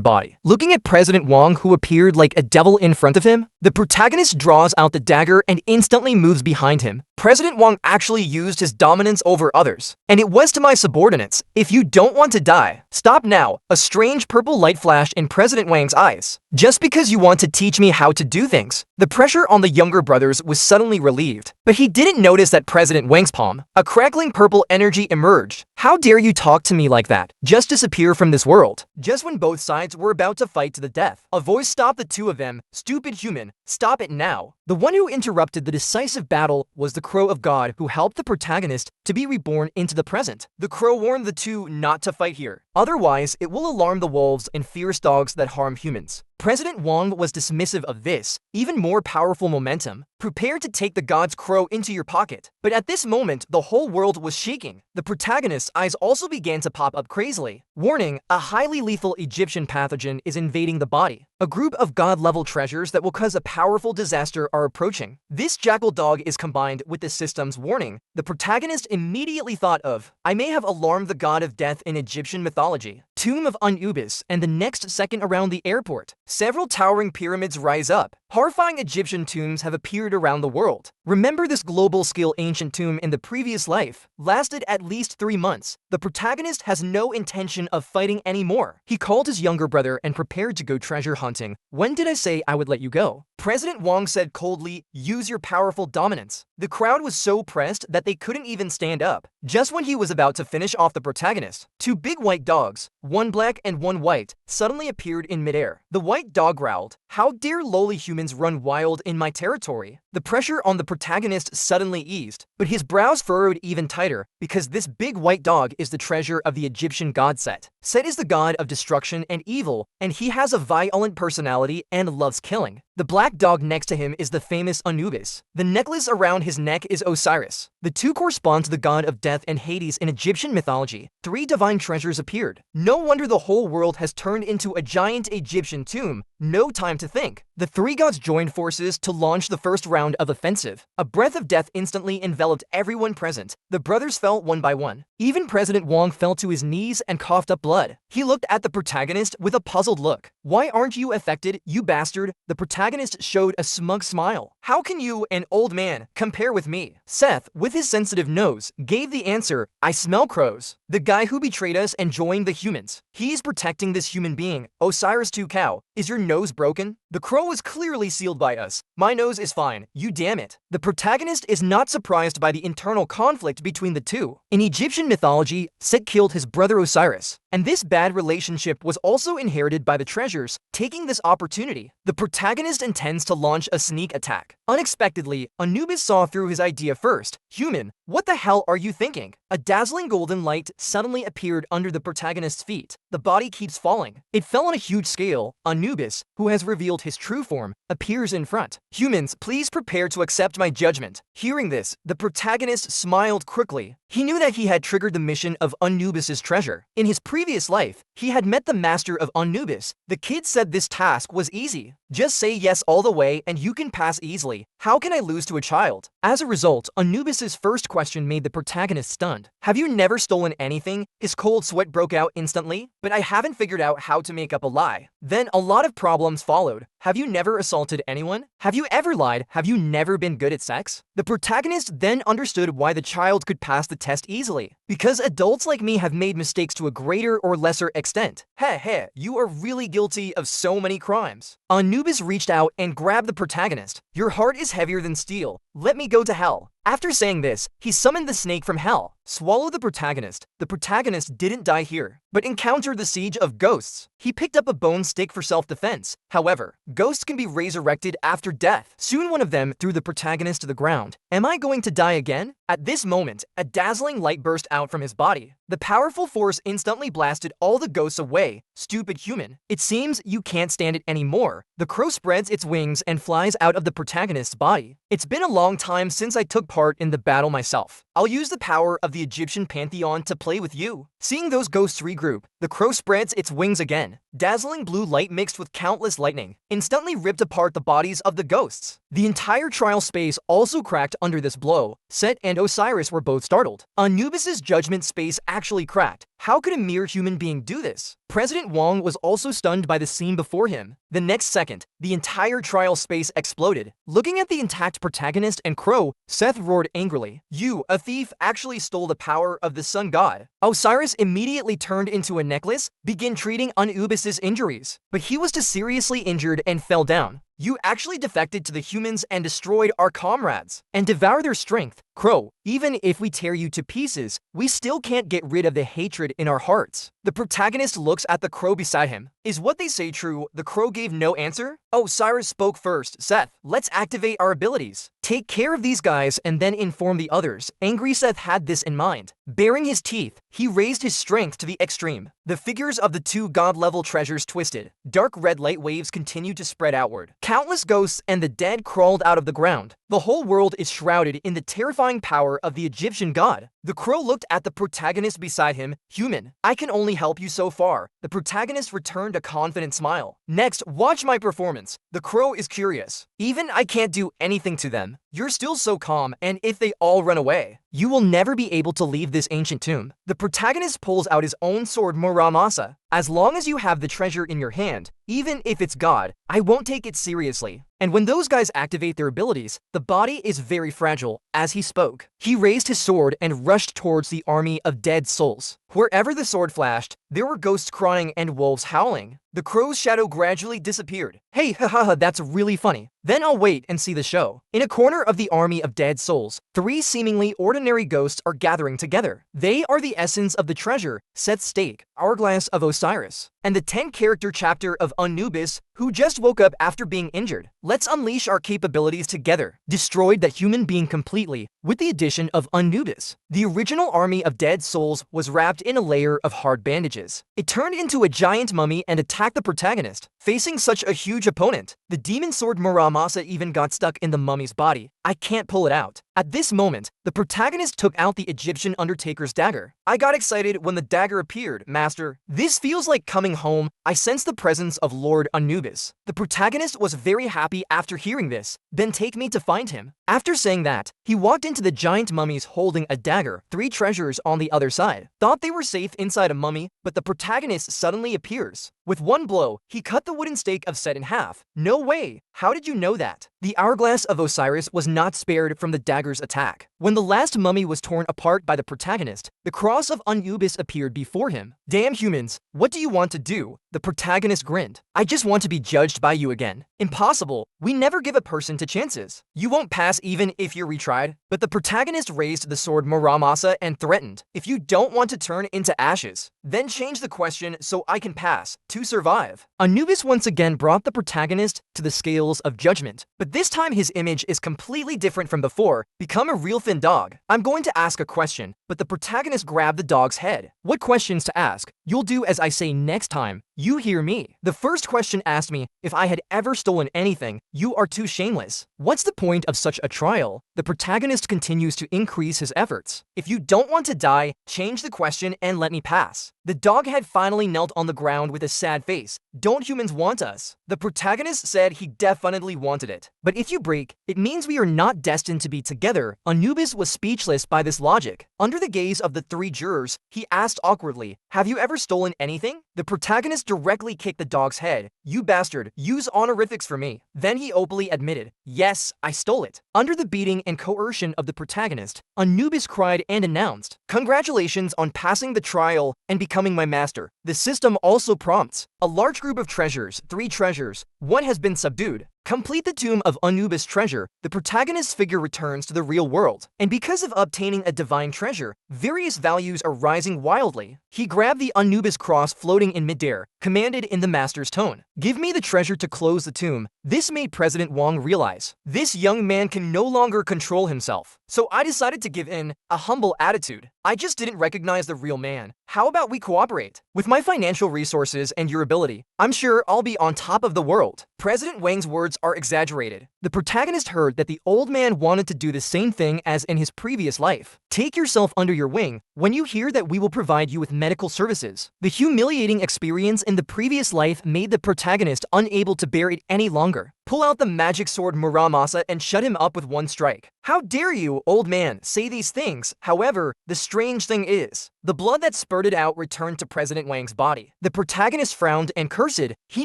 body. Looking at President Wang, who appeared like a devil in front of him, the protagonist draws out the dagger and instantly moves behind him. President Wang actually used his dominance over others. And it was to my subordinates. If you don't want to die, stop now. A strange purple light flashed in President Wang's eyes. Just because you want to teach me how to do things. The pressure on the younger brothers was suddenly relieved. But he didn't notice that President Wang's palm, a crackling purple energy emerged. How dare you talk to me like that? Just disappear from this world. Just when both sides were about to fight to the death, a voice stopped the two of them. Stupid human, stop it now. The one who interrupted the decisive battle was the Crow of God, who helped the protagonist to be reborn into the present. The crow warned the two not to fight here. Otherwise, it will alarm the wolves and fierce dogs that harm humans. President Wang was dismissive of this, even more powerful momentum. Prepare to take the god's crow into your pocket. But at this moment, the whole world was shaking. The protagonist's eyes also began to pop up crazily. Warning, a highly lethal Egyptian pathogen is invading the body. A group of god-level treasures that will cause a powerful disaster are approaching. This jackal dog is combined with the system's warning. The protagonist immediately thought of, I may have alarmed the god of death in Egyptian mythology. Tomb of Anubis, and the next second around the airport. Several towering pyramids rise up. Horrifying Egyptian tombs have appeared around the world. Remember this global-scale ancient tomb in the previous life lasted at least 3 months. The protagonist has no intention of fighting anymore. He called his younger brother and prepared to go treasure hunting. When did I say I would let you go? President Wang said coldly, use your powerful dominance. The crowd was so pressed that they couldn't even stand up. Just when he was about to finish off the protagonist, 2 big white dogs, one black and one white, suddenly appeared in midair. The white dog growled, how dare lowly humans run wild in my territory? The pressure on the protagonist suddenly eased, but his brows furrowed even tighter because this big white dog is the treasure of the Egyptian god Set. Set is the god of destruction and evil, and he has a violent personality and loves killing. The black dog next to him is the famous Anubis. The necklace around his neck is Osiris. The two correspond to the god of death and Hades in Egyptian mythology. 3 divine treasures appeared. No wonder the whole world has turned into a giant Egyptian tomb. No time to think. The three gods joined forces to launch the first round of offensive. A breath of death instantly enveloped everyone present. The brothers fell one by one. Even President Wong fell to his knees and coughed up blood. He looked at the protagonist with a puzzled look. "Why aren't you affected, you bastard?" The protagonist showed a smug smile. "How can you, an old man, compare with me?" Seth, with his sensitive nose, gave the answer, "I smell crows. The guy who betrayed us and joined the humans. He's protecting this human being. Osiris 2 Cow, is your nose broken? The crow was clearly sealed by us. My nose is fine, you damn it." The protagonist is not surprised by the internal conflict between the two. In Egyptian mythology, Set killed his brother Osiris, and this bad relationship was also inherited by the treasures. Taking this opportunity, the protagonist intends to launch a sneak attack. Unexpectedly, Anubis saw through his idea first. "Human, what the hell are you thinking?" A dazzling golden light suddenly appeared under the protagonist's feet. The body keeps falling. It fell on a huge scale. Anubis, who has revealed his true form, appears in front. "Humans, please prepare to accept my judgment." Hearing this, the protagonist smiled quickly. He knew that he had triggered the mission of Anubis's treasure. In his previous life, he had met the master of Anubis. The kid said this task was easy. "Just say yes all the way and you can pass easily. How can I lose to a child?" As a result, Anubis's first question made the protagonist stunned. "Have you never stolen anything?" His cold sweat broke out instantly. "But I haven't figured out how to make up a lie." Then a lot of problems followed. "Have you never assaulted anyone? Have you ever lied? Have you never been good at sex?" The protagonist then understood why the child could pass the test easily. "Because adults like me have made mistakes to a greater or lesser extent." Heh, you are really guilty of so many crimes. Anubis reached out and grabbed the protagonist. "Your heart is heavier than steel. Let me go to hell." After saying this, he summoned the snake from hell. Swallow the protagonist. The protagonist didn't die here, but encountered the siege of ghosts. He picked up a bone stick for self-defense. However, ghosts can be resurrected after death. Soon one of them threw the protagonist to the ground. "Am I going to die again?" At this moment, a dazzling light burst out from his body. The powerful force instantly blasted all the ghosts away. "Stupid human. It seems you can't stand it anymore." The crow spreads its wings and flies out of the protagonist's body. "It's been a long time since I took part in the battle myself. I'll use the power of the Egyptian pantheon to play with you." Seeing those ghosts regroup, the crow spreads its wings again. Dazzling blue light mixed with countless lightning instantly ripped apart the bodies of the ghosts. The entire trial space also cracked under this blow. Set and Osiris were both startled. Anubis's judgment space actually cracked. How could a mere human being do this? President Wong was also stunned by the scene before him. The next second, the entire trial space exploded. Looking at the intact protagonist and crow, Seth roared angrily. "You, a thief, actually stole the power of the sun god." Osiris immediately turned into a necklace, began treating Anubis's injuries. But he was too seriously injured and fell down. "You actually defected to the humans and destroyed our comrades, and devour their strength. Crow, even if we tear you to pieces, we still can't get rid of the hatred in our hearts." The protagonist looks at the crow beside him. Is what they say true? The crow gave no answer. Osiris spoke first. "Seth, let's activate our abilities. Take care of these guys and then inform the others." Angry Seth had this in mind. Baring his teeth, he raised his strength to the extreme. The figures of the two god-level treasures twisted. Dark red light waves continued to spread outward. Countless ghosts and the dead crawled out of the ground. The whole world is shrouded in the terrifying power of the Egyptian god. The crow looked at the protagonist beside him. "Human, I can only help you so far." The protagonist returned a confident smile. "Next, watch my performance." The crow is curious. "Even I can't do anything to them. You're still so calm, and if they all run away, you will never be able to leave this ancient tomb." The protagonist pulls out his own sword Muramasa. "As long as you have the treasure in your hand, even if it's God, I won't take it seriously." And when those guys activate their abilities, the body is very fragile. As he spoke, he raised his sword and rushed towards the army of dead souls. Wherever the sword flashed, there were ghosts crying and wolves howling. The crow's shadow gradually disappeared. "Hey, hahaha, that's really funny. Then I'll wait and see the show." In a corner of the army of dead souls, three seemingly ordinary ghosts are gathering together. They are the essence of the treasure, Seth's stake, Hourglass of Osiris, and the 10-character chapter of Anubis, who just woke up after being injured. Let's unleash our capabilities together. Destroyed that human being completely, with the addition of Anubis. The original army of dead souls was wrapped in a layer of hard bandages. It turned into a giant mummy and attacked the protagonist. Facing such a huge opponent, the demon sword Muramasa even got stuck in the mummy's body. "I can't pull it out." At this moment, the protagonist took out the Egyptian undertaker's dagger. I got excited when the dagger appeared, master. This feels like coming home. I sense the presence of Lord Anubis. The protagonist was very happy after hearing this. Then take me to find him. After saying that, he walked into the giant mummies holding a dagger, 3 treasures on the other side. Thought they were safe inside a mummy, but the protagonist suddenly appears. With one blow, he cut the wooden stake of Set in half. No way! How did you know that? The hourglass of Osiris was not spared from the dagger's attack. When the last mummy was torn apart by the protagonist, the cross of Anubis appeared before him. Damn humans, what do you want to do? The protagonist grinned. I just want to be judged by you again. Impossible. We never give a person to chances. You won't pass even if you're retried. But the protagonist raised the sword Muramasa and threatened, if you don't want to turn into ashes, then change the question so I can pass to survive. Anubis once again brought the protagonist to the scales of judgment, but this time his image is completely different from before. Become a real thin dog. I'm going to ask a question, but the protagonist grabbed the dog's head. What questions to ask? You'll do as I say next time. You hear me. The first question asked me if I had ever stolen anything. You are too shameless. What's the point of such a trial? The protagonist continues to increase his efforts. If you don't want to die, change the question and let me pass. The dog had finally knelt on the ground with a sad face. Don't humans want us? The protagonist said he definitely wanted it. But if you break, it means we are not destined to be together. Anubis was speechless by this logic. Under the gaze of the 3 jurors, he asked awkwardly, have you ever stolen anything? The protagonist directly kicked the dog's head. You bastard, use honorifics for me. Then he openly admitted, yes, I stole it. Under the beating and coercion of the protagonist, Anubis cried and announced, congratulations on passing the trial and becoming my master. The system also prompts, a large group of treasures, 3 treasures, 1 has been subdued. Complete the tomb of Anubis treasure, the protagonist's figure returns to the real world. And because of obtaining a divine treasure, various values are rising wildly. He grabbed the Anubis cross floating in midair, commanded in the master's tone, give me the treasure to close the tomb. This made President Wang realize, this young man can no longer control himself. So I decided to give in, a humble attitude. I just didn't recognize the real man. How about we cooperate? With my financial resources and your ability, I'm sure I'll be on top of the world. President Wang's words are exaggerated. The protagonist heard that the old man wanted to do the same thing as in his previous life. Take yourself under your wing when you hear that we will provide you with medical services. The humiliating experience in the previous life made the protagonist unable to bear it any longer. Pull out the magic sword Muramasa and shut him up with one strike. How dare you, old man, say these things? However, the strange thing is, the blood that spurted out returned to President Wang's body. The protagonist frowned and cursed. He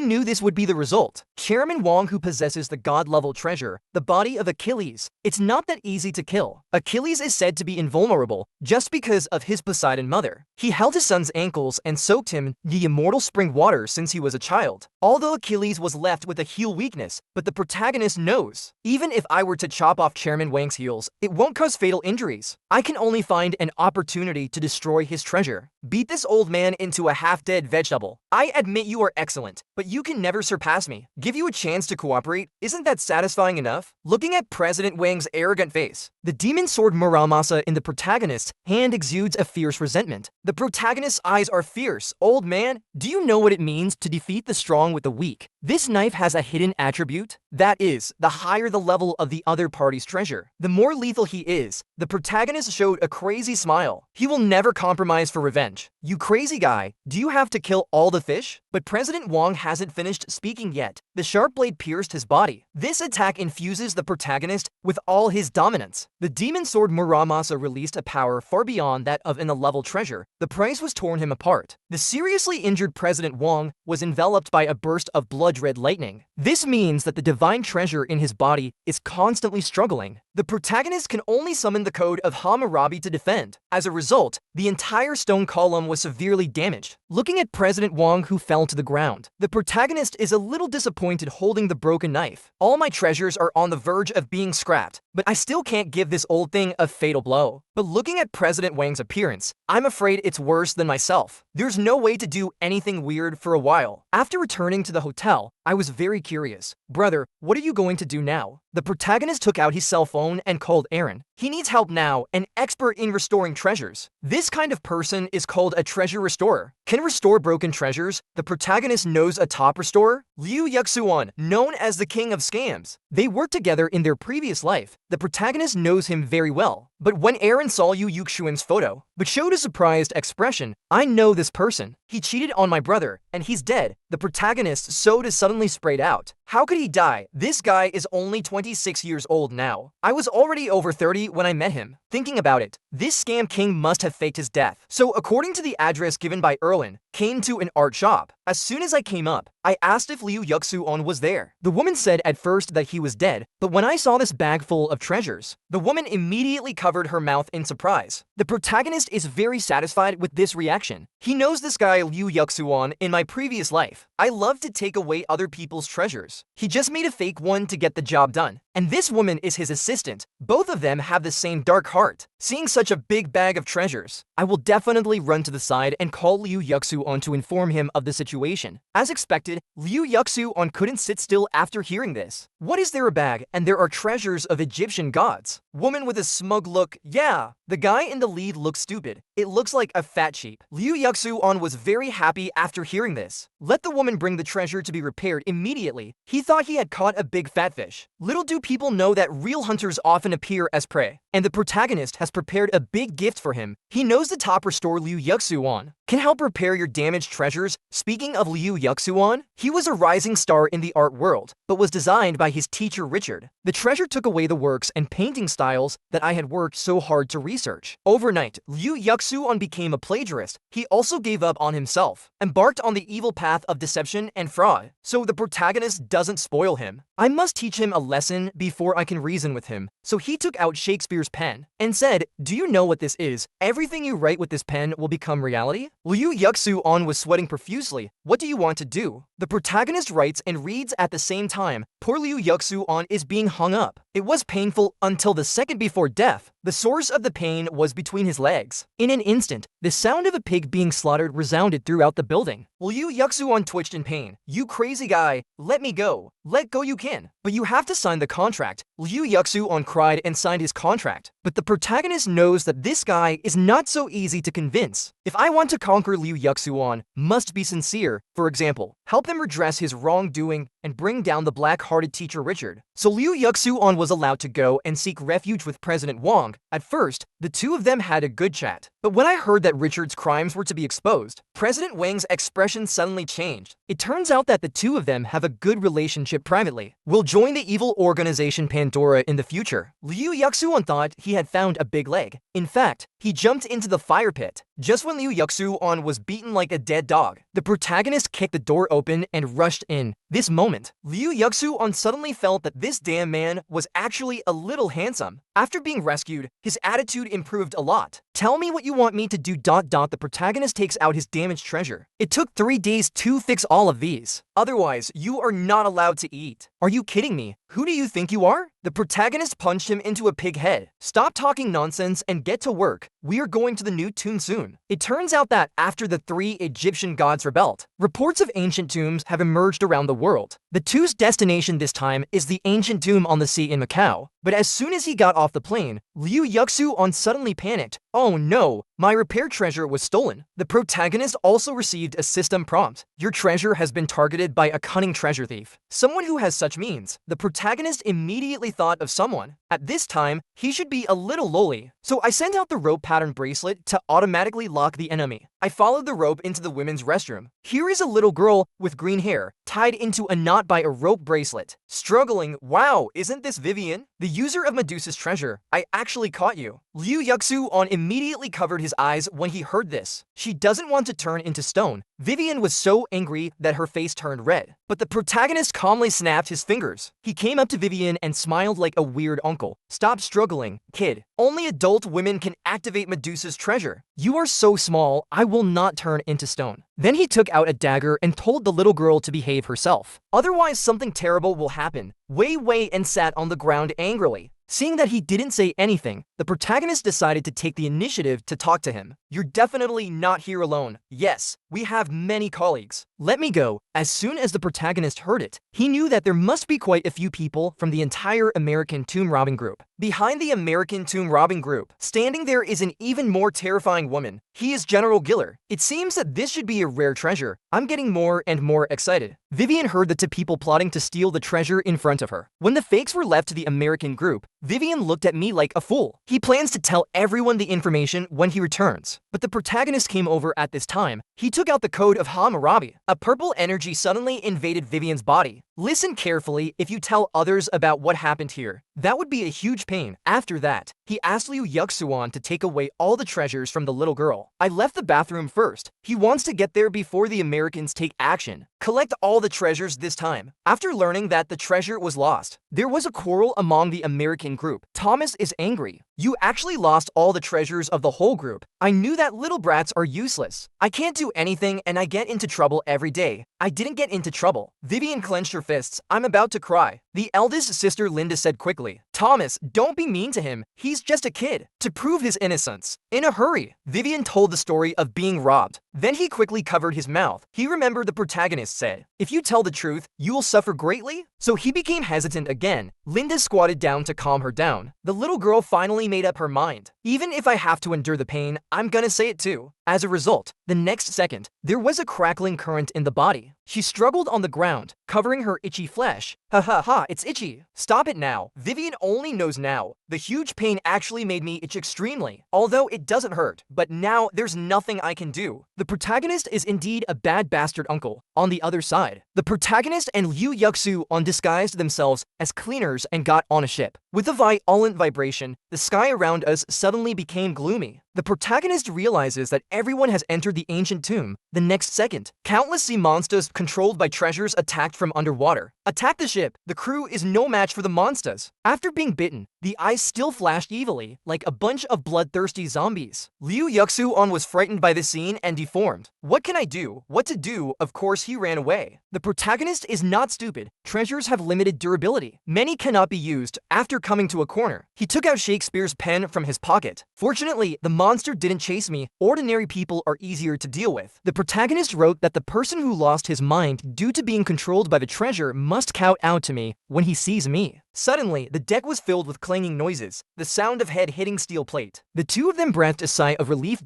knew this would be the result. Chairman Wang, who possesses the god-level treasure, the body of Achilles. It's not that easy to kill. Achilles is said to be invulnerable just because of his Poseidon mother. He held his son's ankles and soaked him in the immortal spring water since he was a child. Although Achilles was left with a heel weakness, but the protagonist knows, even if I were to chop off Chairman Wang's heels, it won't cause fatal injuries. I can only find an opportunity to destroy his treasure. Beat this old man into a half-dead vegetable. I admit you are excellent, but you can never surpass me. Give you a chance to cooperate? Isn't that satisfying enough? Looking at President Wang's arrogant face, the demon sword Muramasa in the protagonist's hand exudes a fierce resentment. The protagonist's eyes are fierce. Old man, do you know what it means to defeat the strong with the weak? This knife has a hidden attribute. That is, the higher the level of the other party's treasure, the more lethal he is. The protagonist showed a crazy smile. He will never compromise for revenge. You crazy guy, do you have to kill all the fish? But President Wang hasn't finished speaking yet. The sharp blade pierced his body. This attack infuses the protagonist with all his dominance. The demon sword Muramasa released a power far beyond that of an 11th treasure. The price was torn him apart. The seriously injured President Wang was enveloped by a burst of blood-red lightning. This means that the divine treasure in his body is constantly struggling. The protagonist can only summon the code of Hammurabi to defend. As a result, the entire stone column was severely damaged. Looking at President Wang, who fell to the ground, the protagonist is a little disappointed holding the broken knife. All my treasures are on the verge of being scrapped, but I still can't give this old thing a fatal blow. But looking at President Wang's appearance, I'm afraid it's worse than myself. There's no way to do anything weird for a while. After returning to the hotel, I was very curious. Brother, what are you going to do now? The protagonist took out his cell phone and called Aaron. He needs help now, an expert in restoring treasures. This kind of person is called a treasure restorer. Can restore broken treasures. The protagonist knows a top restorer, Liu Yuxuan, known as the king of scams. They worked together in their previous life. The protagonist knows him very well. But when Aaron saw Liu Yuxuan's photo, but showed a surprised expression, I know this person. He cheated on my brother, and he's dead. The protagonist's soda suddenly sprayed out. How could he die? This guy is only 26 years old now. I was already over 30 when I met him. Thinking about it, this scam king must have faked his death. So according to the address given by Erlin, came to an art shop. As soon as I came up, I asked if Liu Yuxuan was there. The woman said at first that he was dead, but when I saw this bag full of treasures, the woman immediately covered her mouth in surprise. The protagonist is very satisfied with this reaction. He knows this guy Liu Yuxuan in my previous life. I love to take away other people's treasures. He just made a fake one to get the job done. And this woman is his assistant. Both of them have the same dark heart. Seeing such a big bag of treasures, I will definitely run to the side and call Liu Yuxuan to inform him of the situation. As expected, Liu Yuxuan couldn't sit still after hearing this. What is there a bag and there are treasures of Egyptian gods? Woman with a smug look, yeah. The guy in the lead looks stupid. It looks like a fat sheep. Liu Yuxuan was very happy after hearing this. Let the woman bring the treasure to be repaired immediately. He thought he had caught a big fat fish. Little do people know that real hunters often appear as prey. And the protagonist has prepared a big gift for him. He knows the top restore Liu Yuxuan can help repair your damaged treasures. Speaking of Liu Yuxuan, he was a rising star in the art world, but was designed by his teacher Richard. The treasure took away the works and painting styles that I had worked so hard to research. Overnight, Liu Yuxuan became a plagiarist. He also gave up on himself, embarked on the evil path of deception and fraud, so the protagonist doesn't spoil him. I must teach him a lesson before I can reason with him. So he took out Shakespeare's pen and said, "Do you know what this is? Everything you write with this pen will become reality?" Liu Yuxuan was sweating profusely. What do you want to do? The protagonist writes and reads at the same time. Poor Liu Yuxuan is being hung up. It was painful until the second before death. The source of the pain was between his legs. In an instant, the sound of a pig being slaughtered resounded throughout the building. Liu Yuxuan twitched in pain. You crazy guy, let me go. Let go you can, but you have to sign the contract. Liu Yuxuan cried and signed his contract. But the protagonist knows that this guy is not so easy to convince. If I want to conquer Liu Yuxuan, must be sincere. For example, help him redress his wrongdoing and bring down the black-hearted teacher Richard. So Liu Yuxuan was allowed to go and seek refuge with President Wang. At first, the two of them had a good chat. But when I heard that Richard's crimes were to be exposed, President Wang's expression suddenly changed. It turns out that the two of them have a good relationship privately. Will join the evil organization Pandora in the future. Liu Yuxuan thought he had found a big leg. In fact, he jumped into the fire pit. Just when Liu Yuxuan was beaten like a dead dog, the protagonist kicked the door open and rushed in. This moment, Liu Yuxuan suddenly felt that this damn man was actually a little handsome. After being rescued, his attitude improved a lot. Tell me what you want me to do. The protagonist takes out his damaged treasure. It took 3 days to fix all of these. Otherwise, you are not allowed to eat. Are you kidding me? Who do you think you are? The protagonist punched him into a pig head. Stop talking nonsense and get to work. We are going to the new tomb soon. It turns out that after the 3 Egyptian gods rebelled, reports of ancient tombs have emerged around the world. The two's destination this time is the ancient tomb on the sea in Macau. But as soon as he got off the plane, Liu Yuxuan suddenly panicked. Oh no, my repair treasure was stolen. The protagonist also received a system prompt. Your treasure has been targeted by a cunning treasure thief. Someone who has such means. The protagonist immediately thought of someone. At this time, he should be a little lowly. So I sent out the rope pattern bracelet to automatically lock the enemy. I followed the rope into the women's restroom. Here is a little girl with green hair, tied into a knot by a rope bracelet. Struggling, wow, isn't this Vivian? The user of Medusa's treasure. I actually caught you. Liu Yuxuan immediately covered his eyes when he heard this. She doesn't want to turn into stone. Vivian was so angry that her face turned red. But the protagonist calmly snapped his fingers. He came up to Vivian and smiled like a weird uncle. Stop struggling, kid. Only adult women can activate Medusa's treasure. You are so small, I will not turn into stone. Then he took out a dagger and told the little girl to behave herself. Otherwise, something terrible will happen. Wei and sat on the ground angrily. Seeing that he didn't say anything, the protagonist decided to take the initiative to talk to him. You're definitely not here alone. Yes, we have many colleagues. Let me go. As soon as the protagonist heard it, He knew that there must be quite a few people from the entire American tomb robbing group. Behind the American tomb robbing group, standing there is an even more terrifying woman. He is General Giller. It seems that this should be a rare treasure. I'm getting more and more excited. Vivian heard the two people plotting to steal the treasure in front of her. When the fakes were left to the American group, Vivian looked at me like a fool. He plans to tell everyone the information when he returns. But the protagonist came over at this time. He took out the code of Hammurabi. A purple energy suddenly invaded Vivian's body. Listen carefully if you tell others about what happened here. That would be a huge pain. After that, he asked Liu Yuxuan to take away all the treasures from the little girl. I left the bathroom first. He wants to get there before the Americans take action. Collect all the treasures this time. After learning that the treasure was lost, there was a quarrel among the American group. Thomas is angry. You actually lost all the treasures of the whole group. I knew that little brats are useless. I can't do anything and I get into trouble every day. I didn't get into trouble. Vivian clenched her fists. I'm about to cry. The eldest sister Linda said quickly, Thomas, don't be mean to him. He's just a kid. To prove his innocence. In a hurry, Vivian told the story of being robbed. Then he quickly covered his mouth. He remembered the protagonist said, if you tell the truth, you will suffer greatly. So he became hesitant again. Linda squatted down to calm her down. The little girl finally made up her mind. Even if I have to endure the pain, I'm gonna say it too. As a result, the next second, there was a crackling current in the body. She struggled on the ground, covering her itchy flesh. Ha ha ha, it's itchy. Stop it now. Vivian only knows now. The huge pain actually made me itch extremely, although it doesn't hurt. But now there's nothing I can do. The protagonist is indeed a bad bastard uncle. On the other side, the protagonist and Liu Yuxuan disguised themselves as cleaners and got on a ship. With a violent vibration, the sky around us suddenly became gloomy. The protagonist realizes that everyone has entered the ancient tomb. The next second, countless sea monsters controlled by treasures attacked from underwater. Attack the ship. The crew is no match for the monsters. After being bitten, the eyes still flashed evilly, like a bunch of bloodthirsty zombies. Liu Yuxuan was frightened by the scene and deformed. What can I do? What to do? Of course, he ran away. The protagonist is not stupid. Treasures have limited durability. Many cannot be used. After coming to a corner, he took out Shakespeare's pen from his pocket. Fortunately, the monster didn't chase me. Ordinary people are easier to deal with. The protagonist wrote that the person who lost his mind due to being controlled by the treasure must kowtow out to me when he sees me. Suddenly, the deck was filled with clanging noises, the sound of head hitting steel plate. The two of them breathed a sigh of relief.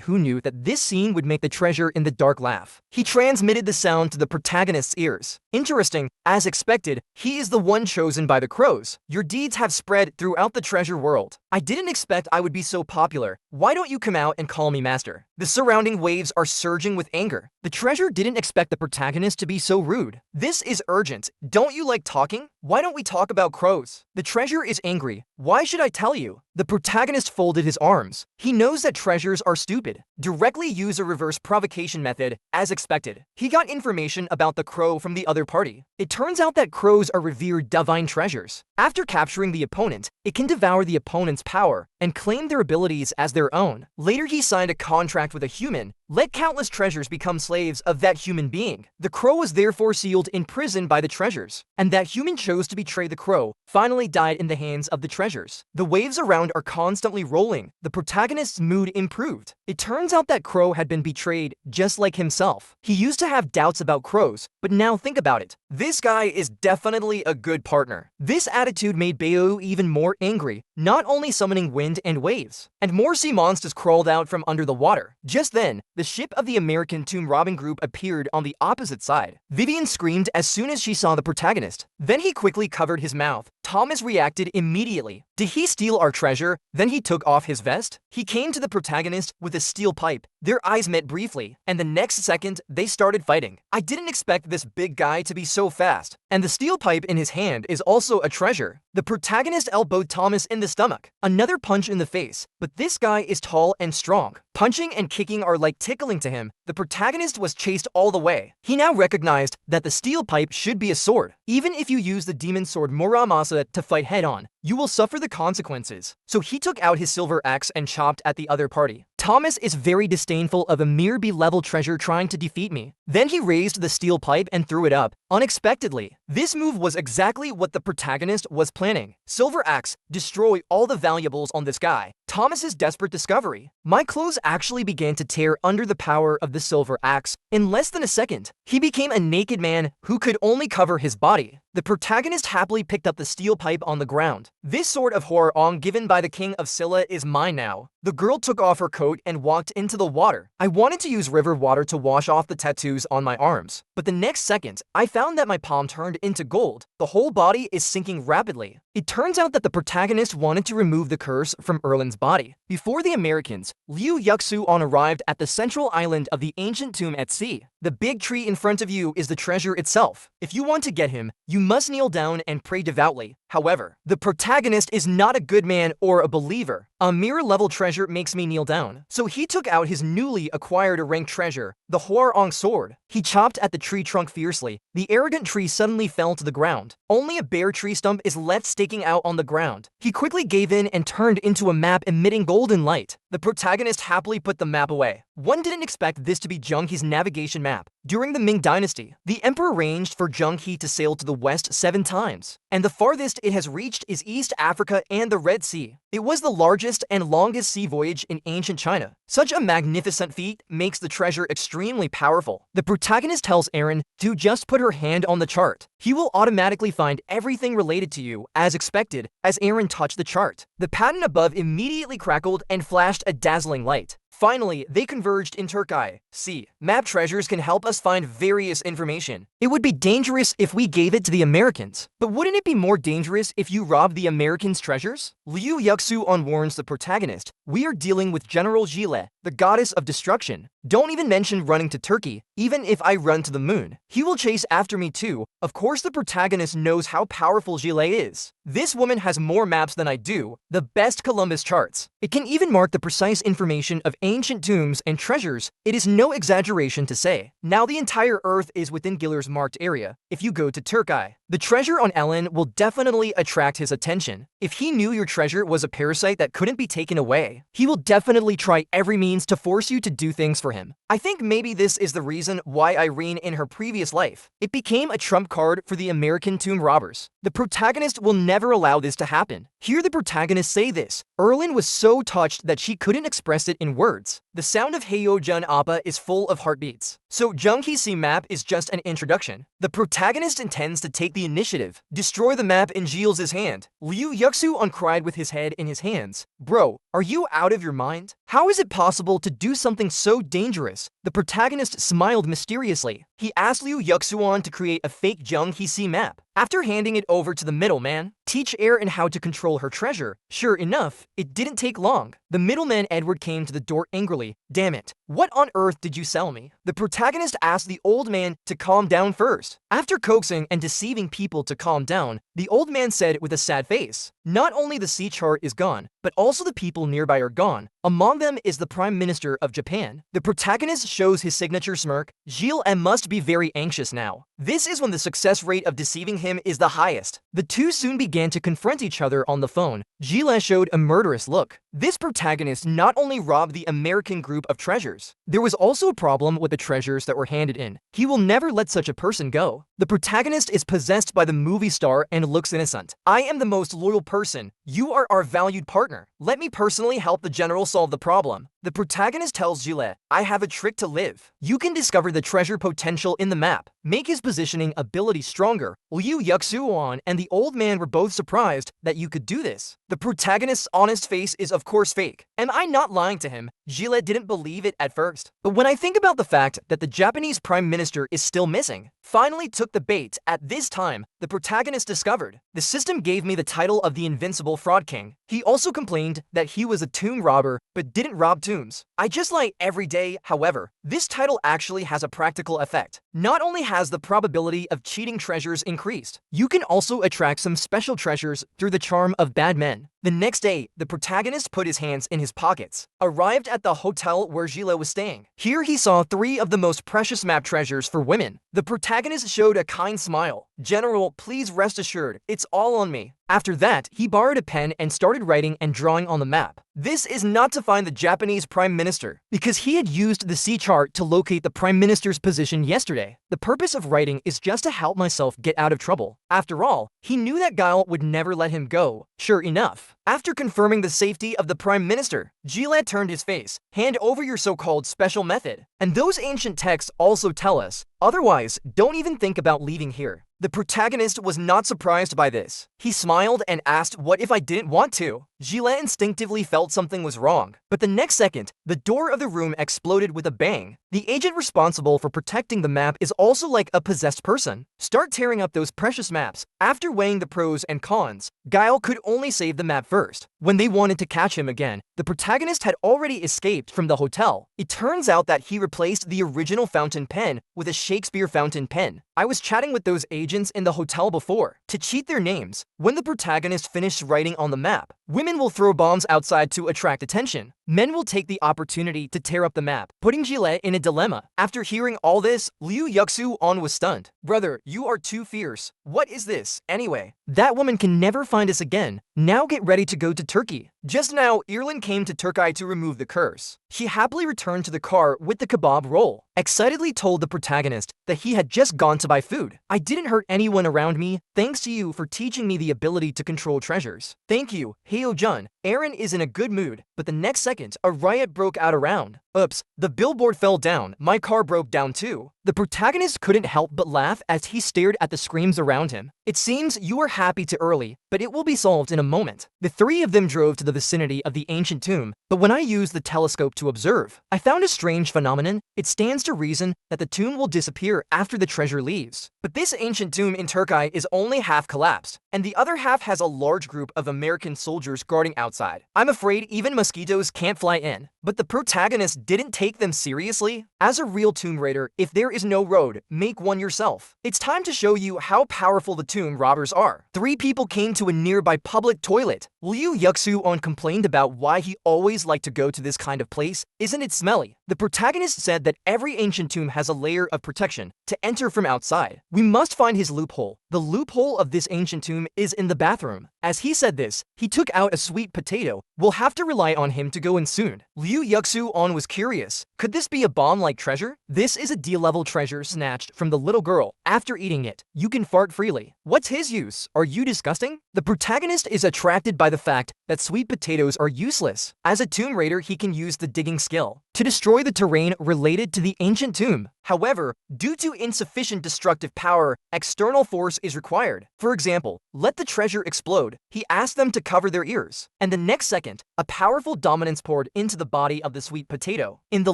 Who knew that this scene would make the treasure in the dark laugh? He transmitted the sound to the protagonist's ears. Interesting, as expected, he is the one chosen by the crows. Your deeds have spread throughout the treasure world. I didn't expect I would be so popular. Why don't you come out and call me master? The surrounding waves are surging with anger. The treasure didn't expect the protagonist to be so rude. This is urgent. Don't you like talking? Why don't we talk about crows? The treasure is angry. Why should I tell you? The protagonist folded his arms. He knows that treasures are stupid. Directly use a reverse provocation method, as expected. He got information about the crow from the other party. It turns out that crows are revered divine treasures. After capturing the opponent, it can devour the opponent's power and claim their abilities as their own. Later, he signed a contract with a human. Let countless treasures become slaves of that human being. The crow was therefore sealed in prison by the treasures, and that human chose to betray the crow, finally died in the hands of the treasures. The waves around are constantly rolling. The protagonist's mood improved. It turns out that Crow had been betrayed just like himself. He used to have doubts about crows, but now think about it. This guy is definitely a good partner. This attitude made Bayo even more angry, not only summoning wind and waves, and more sea monsters crawled out from under the water. Just then, the ship of the American tomb robbing group appeared on the opposite side. Vivian screamed as soon as she saw the protagonist. Then he quickly covered his mouth. Thomas reacted immediately. Did he steal our treasure? Then he took off his vest. He came to the protagonist with a steel pipe. Their eyes met briefly, and the next second, they started fighting. I didn't expect this big guy to be so fast. And the steel pipe in his hand is also a treasure. The protagonist elbowed Thomas in the stomach. Another punch in the face, but this guy is tall and strong. Punching and kicking are like tickling to him. The protagonist was chased all the way. He now recognized that the steel pipe should be a sword. Even if you use the demon sword Muramasa to fight head-on, you will suffer the consequences. So he took out his silver axe and chopped at the other party. Thomas is very disdainful of a mere B-level treasure trying to defeat me. Then he raised the steel pipe and threw it up. Unexpectedly, this move was exactly what the protagonist was planning. Silver Axe, destroy all the valuables on this guy. Thomas's desperate discovery. My clothes actually began to tear under the power of the silver axe. In less than a second, he became a naked man who could only cover his body. The protagonist happily picked up the steel pipe on the ground. This sort of horror given by the king of Scylla is mine now. The girl took off her coat and walked into the water. I wanted to use river water to wash off the tattoos on my arms, but the next second, I found that my palm turned into gold. The whole body is sinking rapidly. It turns out that the protagonist wanted to remove the curse from Erlin's body. Before the Americans, Liu Yuxuan arrived at the central island of the ancient tomb at sea. The big tree in front of you is the treasure itself. If you want to get him, you must kneel down and pray devoutly. However, the protagonist is not a good man or a believer. A mirror-level treasure makes me kneel down. So he took out his newly acquired rank treasure, the Huarong sword. He chopped at the tree trunk fiercely. The arrogant tree suddenly fell to the ground. Only a bare tree stump is left sticking out on the ground. He quickly gave in and turned into a map emitting golden light. The protagonist happily put the map away. One didn't expect this to be Zheng He's navigation map. During the Ming Dynasty, the emperor arranged for Zheng He to sail to the west 7 times, and the farthest it has reached is East Africa and the Red Sea. It was the largest and longest sea voyage in ancient China. Such a magnificent feat makes the treasure extremely powerful. The protagonist tells Erin to just put her hand on the chart. He will automatically find everything related to you, as expected, as Erin touched the chart. The pattern above immediately crackled and flashed a dazzling light. Finally, they converged in Turkey. See, map treasures can help us find various information. It would be dangerous if we gave it to the Americans. But wouldn't it be more dangerous if you robbed the Americans' treasures? Liu Yuxuan warns the protagonist, we are dealing with General Gile, the goddess of destruction. Don't even mention running to Turkey. Even if I run to the moon, he will chase after me too. Of course, the protagonist knows how powerful Gile is. This woman has more maps than I do, the best Columbus charts. It can even mark the precise information of ancient tombs and treasures. It is no exaggeration to say. Now the entire Earth is within Giler's marked area. If you go to Turkey, the treasure on Ellen will definitely attract his attention. If he knew your treasure was a parasite that couldn't be taken away, he will definitely try every means to force you to do things for him. I think maybe this is the reason why Irene in her previous life, it became a trump card for the American tomb robbers. The protagonist will never allow this to happen. Hear the protagonist say this. Erlin was so touched that she couldn't express it in words. The sound of Heyo Jun Appa is full of heartbeats. So Zheng He's map is just an introduction. The protagonist intends to take the initiative, destroy the map in Gilles' hand. Liu Yuxuan cried with his head in his hands. Bro, are you out of your mind? How is it possible to do something so dangerous? The protagonist smiled mysteriously. He asked Liu Yuxuan to create a fake Zheng He map. After handing it over to the middleman, teach Erin how to control her treasure. Sure enough, it didn't take long. The middleman Edward came to the door angrily. Damn it, what on earth did you sell me? The protagonist asked the old man to calm down first. After coaxing and deceiving people to calm down, the old man said with a sad face, not only the sea chart is gone, but also the people nearby are gone. Among them is the Prime Minister of Japan. The protagonist shows his signature smirk. Gilles must be very anxious now. This is when the success rate of deceiving him is the highest. The two soon began to confront each other on the phone. Gilles showed a murderous look. This protagonist not only robbed the American group of treasures, there was also a problem with the treasures that were handed in. He will never let such a person go. The protagonist is possessed by the movie star and looks innocent. I am the most loyal person. You are our valued partner. Let me personally help the general solve the problem. The protagonist tells Gilles, I have a trick to live. You can discover the treasure potential in the map, make his positioning ability stronger. Liu Yuxuan and the old man were both surprised that you could do this. The protagonist's honest face is of course fake. Am I not lying to him? Gilles didn't believe it at first. But when I think about the fact that the Japanese Prime Minister is still missing, finally took the bait. At this time, the protagonist discovered, the system gave me the title of the Invincible Fraud King. He also complained that he was a tomb robber, but didn't rob tombs. I just lie every day. However, this title actually has a practical effect. Not only has the probability of cheating treasures increased, you can also attract some special treasures through the charm of bad men. The next day, the protagonist put his hands in his pockets, arrived at the hotel where Gilles was staying. Here he saw 3 of the most precious map treasures for women. The protagonist showed a kind smile. General, please rest assured, it's all on me. After that, he borrowed a pen and started writing and drawing on the map. This is not to find the Japanese Prime Minister, because he had used the C chart to locate the Prime Minister's position yesterday. The purpose of writing is just to help myself get out of trouble. After all, he knew that Guile would never let him go. Sure enough, after confirming the safety of the Prime Minister, Gila turned his face. Hand over your so-called special method. And those ancient texts also tell us, otherwise, don't even think about leaving here. The protagonist was not surprised by this. He smiled and asked, what if I didn't want to? Gila instinctively felt something was wrong, but the next second, the door of the room exploded with a bang. The agent responsible for protecting the map is also like a possessed person. Start tearing up those precious maps. After weighing the pros and cons, Guile could only save the map first. When they wanted to catch him again, the protagonist had already escaped from the hotel. It turns out that he replaced the original fountain pen with a Shakespeare fountain pen. I was chatting with those agents in the hotel before to cheat their names. When the protagonist finished writing on the map, women will throw bombs outside to attract attention. Men will take the opportunity to tear up the map, putting Gillet in a dilemma. After hearing all this, Liu Yuxu-on was stunned. Brother, you are too fierce. What is this, anyway? That woman can never find us again. Now get ready to go to Turkey. Just now, Irlin came to Turkey to remove the curse. She happily returned to the car with the kebab roll, excitedly told the protagonist that he had just gone to buy food. I didn't hurt anyone around me, thanks to you for teaching me the ability to control treasures. Thank you, Hyo-jun. Aaron is in a good mood, but the next second, a riot broke out around. Oops, the billboard fell down. My car broke down too. The protagonist couldn't help but laugh as he stared at the screams around him. It seems you are happy too early, but it will be solved in a moment. The three of them drove to the vicinity of the ancient tomb, but when I used the telescope to observe, I found a strange phenomenon. It stands to reason that the tomb will disappear after the treasure leaves. But this ancient tomb in Turkey is only half collapsed, and the other half has a large group of American soldiers guarding outside. I'm afraid even mosquitoes can't fly in. But the protagonist didn't take them seriously. As a real tomb raider, if there is no road, make one yourself. It's time to show you how powerful the tomb robbers are. Three people came to a nearby public toilet. Liu Yuxu-on complained about why he always liked to go to this kind of place. Isn't it smelly? The protagonist said that every ancient tomb has a layer of protection to enter from outside. We must find his loophole. The loophole of this ancient tomb is in the bathroom. As he said this, he took out a sweet potato. We'll have to rely on him to go in soon. Liu Yuxu-on was curious. Could this be a bomb-like treasure? This is a D-level treasure snatched from the little girl. After eating it, you can fart freely. What's his use? Are you disgusting? The protagonist is attracted by the fact that sweet potatoes are useless. As a tomb raider, he can use the digging skill to destroy the terrain related to the ancient tomb. However, due to insufficient destructive power, external force is required. For example, let the treasure explode. He asked them to cover their ears, and the next second, a powerful dominance poured into the body of the sweet potato. In the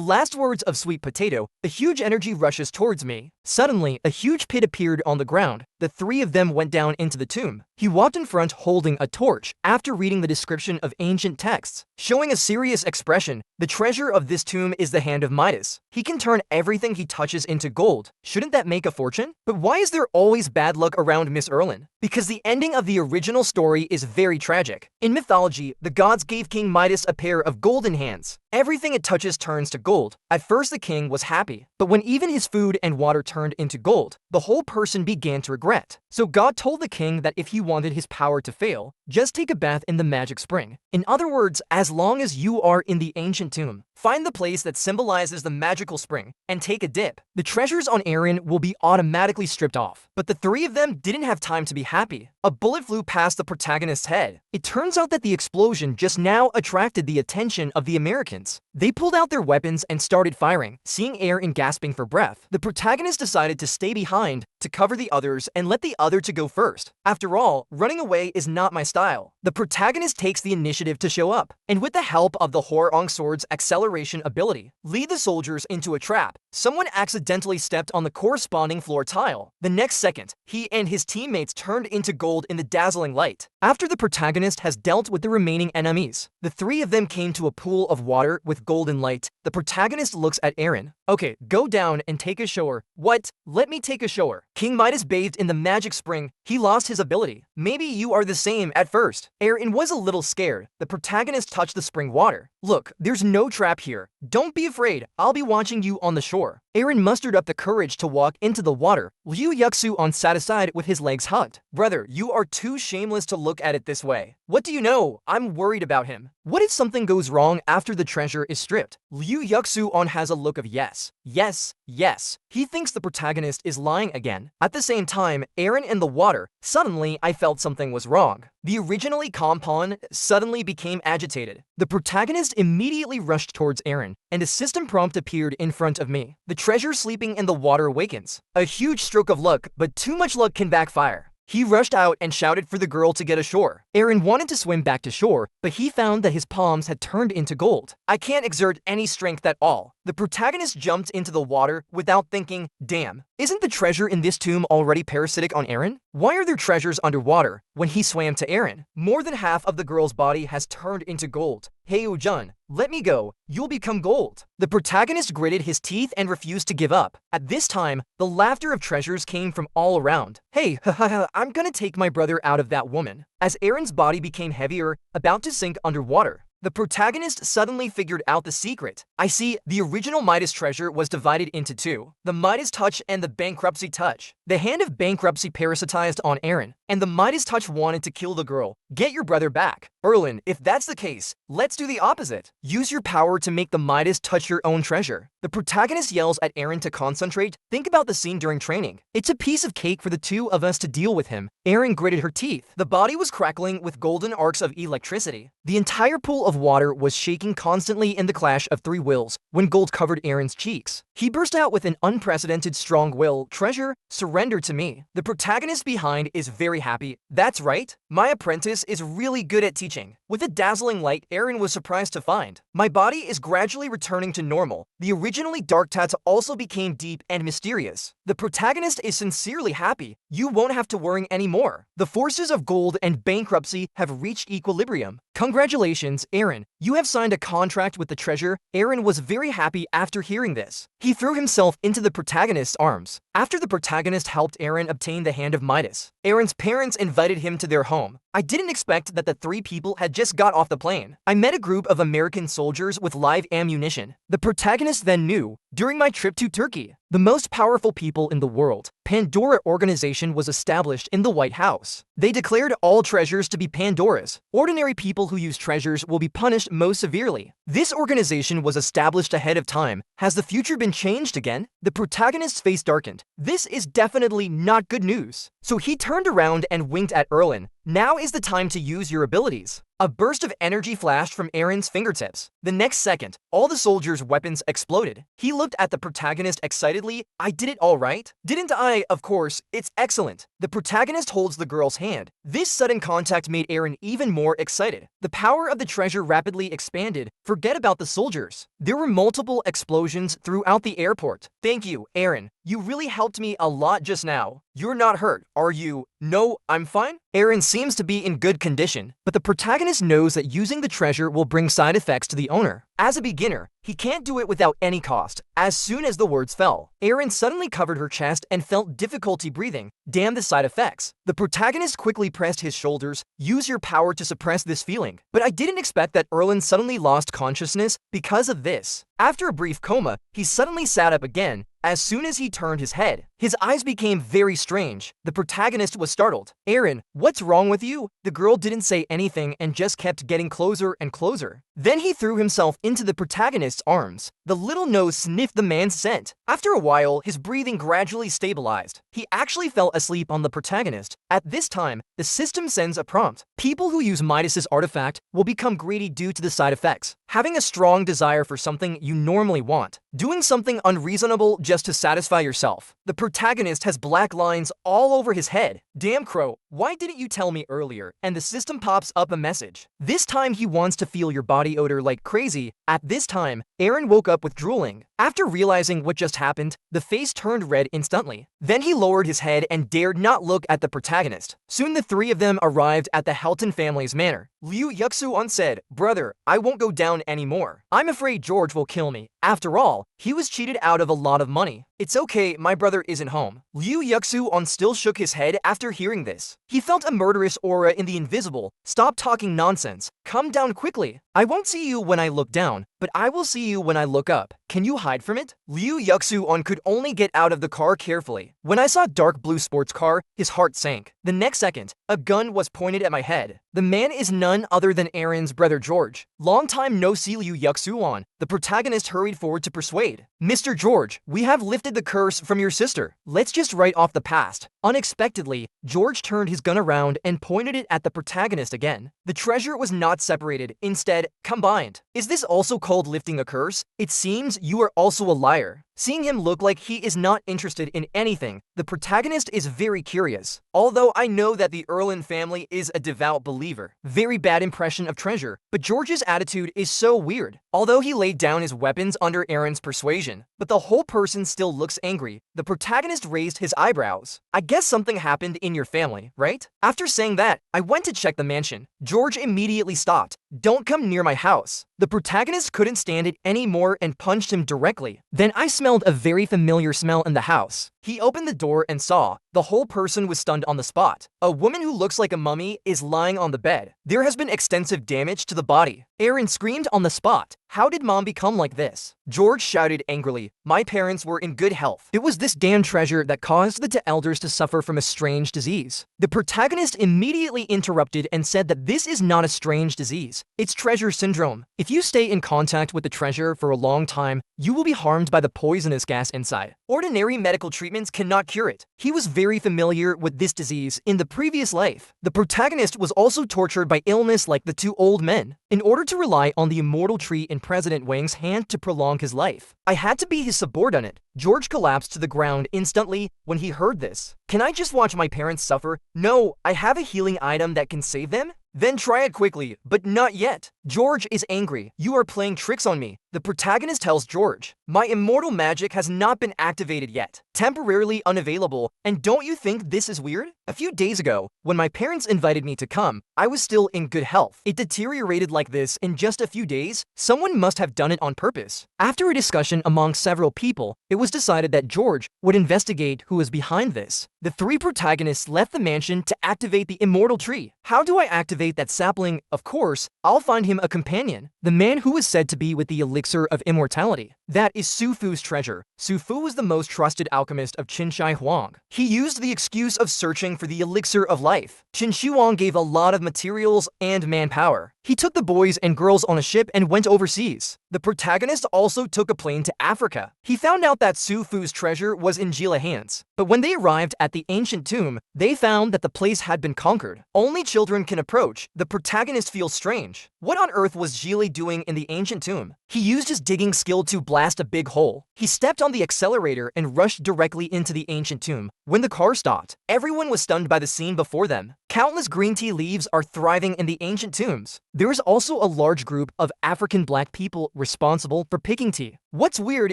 last words of sweet potato, a huge energy rushes towards me. Suddenly, a huge pit appeared on the ground. The three of them went down into the tomb. He walked in front holding a torch. After reading the description of ancient texts, showing a serious expression, the treasure of this tomb is the hand of Midas. He can turn everything he touches into gold. Shouldn't that make a fortune? But why is there always bad luck around Miss Erlin? Because the ending of the original story is very tragic. In mythology, the gods gave King Midas a pair of golden hands. Everything it touches turns to gold. At first the king was happy, but when even his food and water turned into gold, the whole person began to regret. So God told the king that if he wanted his power to fail, just take a bath in the magic spring. In other words, as long as you are in the ancient tomb, find the place that symbolizes the magical spring and take a dip. The treasures on Aaron will be automatically stripped off. But the three of them didn't have time to be happy. A bullet flew past the protagonist's head. It turns out that the explosion just now attracted the attention of the Americans. They pulled out their weapons and started firing. Seeing Aaron gasping for breath, the protagonist decided to stay behind to cover the others and let the other to go first. After all, running away is not my style. The protagonist takes the initiative to show up, and with the help of the Hwoarang Sword's acceleration ability, lead the soldiers into a trap. Someone accidentally stepped on the corresponding floor tile. The next second, he and his teammates turned into gold in the dazzling light. After the protagonist has dealt with the remaining enemies, the three of them came to a pool of water with golden light. The protagonist looks at Aaron. Okay, go down and take a shower. What? Let me take a shower. King Midas bathed in the magic spring. He lost his ability. Maybe you are the same at first. Aaron was a little scared. The protagonist touched the spring water. Look, there's no trap here. Don't be afraid. I'll be watching you on the shore. Aaron mustered up the courage to walk into the water. Liu Yuxu sat aside with his legs hugged. Brother, you are too shameless to look at it this way. What do you know? I'm worried about him. What if something goes wrong after the treasure is stripped? Liu Yuxu has a look of yes. Yes, yes. He thinks the protagonist is lying again. At the same time, Aaron in the water. Suddenly, I felt something was wrong. The originally calm pawn suddenly became agitated. The protagonist immediately rushed towards Aaron, and a system prompt appeared in front of me. The treasure sleeping in the water awakens. A huge stroke of luck, but too much luck can backfire. He rushed out and shouted for the girl to get ashore. Aaron wanted to swim back to shore, but he found that his palms had turned into gold. I can't exert any strength at all. The protagonist jumped into the water without thinking, damn, isn't the treasure in this tomb already parasitic on Aaron? Why are there treasures underwater? When he swam to Aaron, more than half of the girl's body has turned into gold. Hey Ujun, let me go. You'll become gold. The protagonist gritted his teeth and refused to give up. At this time, the laughter of treasures came from all around. Hey, I'm gonna take my brother out of that woman. As Aaron's body became heavier, about to sink underwater, the protagonist suddenly figured out the secret. I see, the original Midas treasure was divided into two. The Midas touch and the bankruptcy touch. The hand of bankruptcy parasitized on Aaron, and the Midas touch wanted to kill the girl. Get your brother back. Erlen, if that's the case, let's do the opposite. Use your power to make the Midas touch your own treasure. The protagonist yells at Aaron to concentrate. Think about the scene during training. It's a piece of cake for the two of us to deal with him. Aaron gritted her teeth. The body was crackling with golden arcs of electricity. The entire pool of water was shaking constantly in the clash of three wills when gold covered Aaron's cheeks. He burst out with an unprecedented strong will. Treasure, surrender to me. The protagonist behind is very happy. That's right. My apprentice is really good at teaching. With a dazzling light, Aaron was surprised to find. My body is gradually returning to normal. The originally dark tats also became deep and mysterious. The protagonist is sincerely happy. You won't have to worry anymore. The forces of gold and bankruptcy have reached equilibrium. Congratulations, Aaron. You have signed a contract with the treasure. Aaron was very happy after hearing this. He threw himself into the protagonist's arms. After the protagonist helped Aaron obtain the hand of Midas, Aaron's parents invited him to their home. I didn't expect that the three people had just got off the plane. I met a group of American soldiers with live ammunition. The protagonist then knew, during my trip to Turkey, the most powerful people in the world, Pandora organization was established in the White House. They declared all treasures to be Pandora's. Ordinary people who use treasures will be punished most severely. This organization was established ahead of time. Has the future been changed again? The protagonist's face darkened. This is definitely not good news. So he turned around and winked at Erlen. Now is the time to use your abilities. A burst of energy flashed from Aaron's fingertips. The next second, all the soldiers' weapons exploded. He looked at the protagonist excitedly. I did it all right? Didn't I? Of course, it's excellent. The protagonist holds the girl's hand. This sudden contact made Aaron even more excited. The power of the treasure rapidly expanded. Forget about the soldiers. There were multiple explosions throughout the airport. Thank you, Aaron. You really helped me a lot just now. You're not hurt, are you? No, I'm fine? Aaron seems to be in good condition, but the protagonist knows that using the treasure will bring side effects to the owner. As a beginner, he can't do it without any cost. As soon as the words fell, Aaron suddenly covered her chest and felt difficulty breathing. Damn the side effects. The protagonist quickly pressed his shoulders. Use your power to suppress this feeling. But I didn't expect that Erlen suddenly lost consciousness because of this. After a brief coma, he suddenly sat up again. As soon as he turned his head, his eyes became very strange. The protagonist was startled. Aaron, what's wrong with you? The girl didn't say anything and just kept getting closer and closer. Then he threw himself into the protagonist's arms. The little nose sniffed the man's scent. After a while, his breathing gradually stabilized. He actually fell asleep on the protagonist. At this time, the system sends a prompt. People who use Midas's artifact will become greedy due to the side effects. Having a strong desire for something you normally want. Doing something unreasonable just to satisfy yourself. The protagonist has black lines all over his head. Damn Crow, why didn't you tell me earlier? And the system pops up a message. This time he wants to feel your body odor like crazy. At this time, Aaron woke up with drooling. After realizing what just happened, the face turned red instantly. Then he lowered his head and dared not look at the protagonist. Soon the three of them arrived at the Helton family's manor. Liu Yuxu said, "Brother, I won't go down anymore. I'm afraid George will kill me. After all, he was cheated out of a lot of money. It's okay, my brother isn't home." Liu Yuxu still shook his head after hearing this. He felt a murderous aura in the invisible. Stop talking nonsense. Come down quickly. I won't see you when I look down, but I will see you when I look up. Can you hide from it? Liu Yuxuan could only get out of the car carefully. When I saw dark blue sports car, his heart sank. The next second, a gun was pointed at my head. The man is none other than Aaron's brother George. Long time no see, Liu Yuxuan. The protagonist hurried forward to persuade. Mr. George, we have lifted the curse from your sister. Let's just write off the past. Unexpectedly, George turned his gun around and pointed it at the protagonist again. The treasure was not separated, instead, combined. Is this also called lifting a curse? It seems you are also a liar. Seeing him look like he is not interested in anything, the protagonist is very curious. Although I know that the Erlin family is a devout believer. Very bad impression of treasure, but George's attitude is so weird. Although he laid down his weapons under Aaron's persuasion, but the whole person still looks angry. The protagonist raised his eyebrows. I guess something happened in your family, right? After saying that, I went to check the mansion. George immediately stopped. Don't come near my house. The protagonist couldn't stand it anymore and punched him directly. Then I smelled a very familiar smell in the house. He opened the door and saw the whole person was stunned on the spot. A woman who looks like a mummy is lying on the bed. There has been extensive damage to the body. Aaron screamed on the spot. How did mom become like this? George shouted angrily. My parents were in good health. It was this damn treasure that caused the two elders to suffer from a strange disease. The protagonist immediately interrupted and said that this is not a strange disease. It's treasure syndrome. If you stay in contact with the treasure for a long time, you will be harmed by the poisonous gas inside. Ordinary medical treatments cannot cure it. He was very familiar with this disease in the previous life. The protagonist was also tortured by illness like the two old men. In order to rely on the immortal tree in President Wang's hand to prolong his life, I had to be his subordinate. George collapsed to the ground instantly when he heard this. Can I just watch my parents suffer? No, I have a healing item that can save them? Then try it quickly, but not yet. George is angry. You are playing tricks on me. The protagonist tells George, my immortal magic has not been activated yet. Temporarily unavailable, and don't you think this is weird? A few days ago, when my parents invited me to come, I was still in good health. It deteriorated like this in just a few days. Someone must have done it on purpose. After a discussion among several people, it was decided that George would investigate who was behind this. The three protagonists left the mansion to activate the immortal tree. How do I activate that sapling? Of course, I'll find him a companion. The man who is said to be with the elixir of immortality. That is Su Fu's treasure. Su Fu was the most trusted alchemist of Qinshai Huang. He used the excuse of searching for the elixir of life. Qin Shi Huang gave a lot of materials and manpower. He took the boys and girls on a ship and went overseas. The protagonist also took a plane to Africa. He found out that Su Fu's treasure was in Jila hands. But when they arrived at the ancient tomb, they found that the place had been conquered. Only children can approach. The protagonist feels strange. What on earth was Jili doing in the ancient tomb? He used his digging skill to blast a big hole. He stepped on the accelerator and rushed directly into the ancient tomb. When the car stopped, everyone was stunned by the scene before them. Countless green tea leaves are thriving in the ancient tombs. There is also a large group of African black people responsible for picking tea. What's weird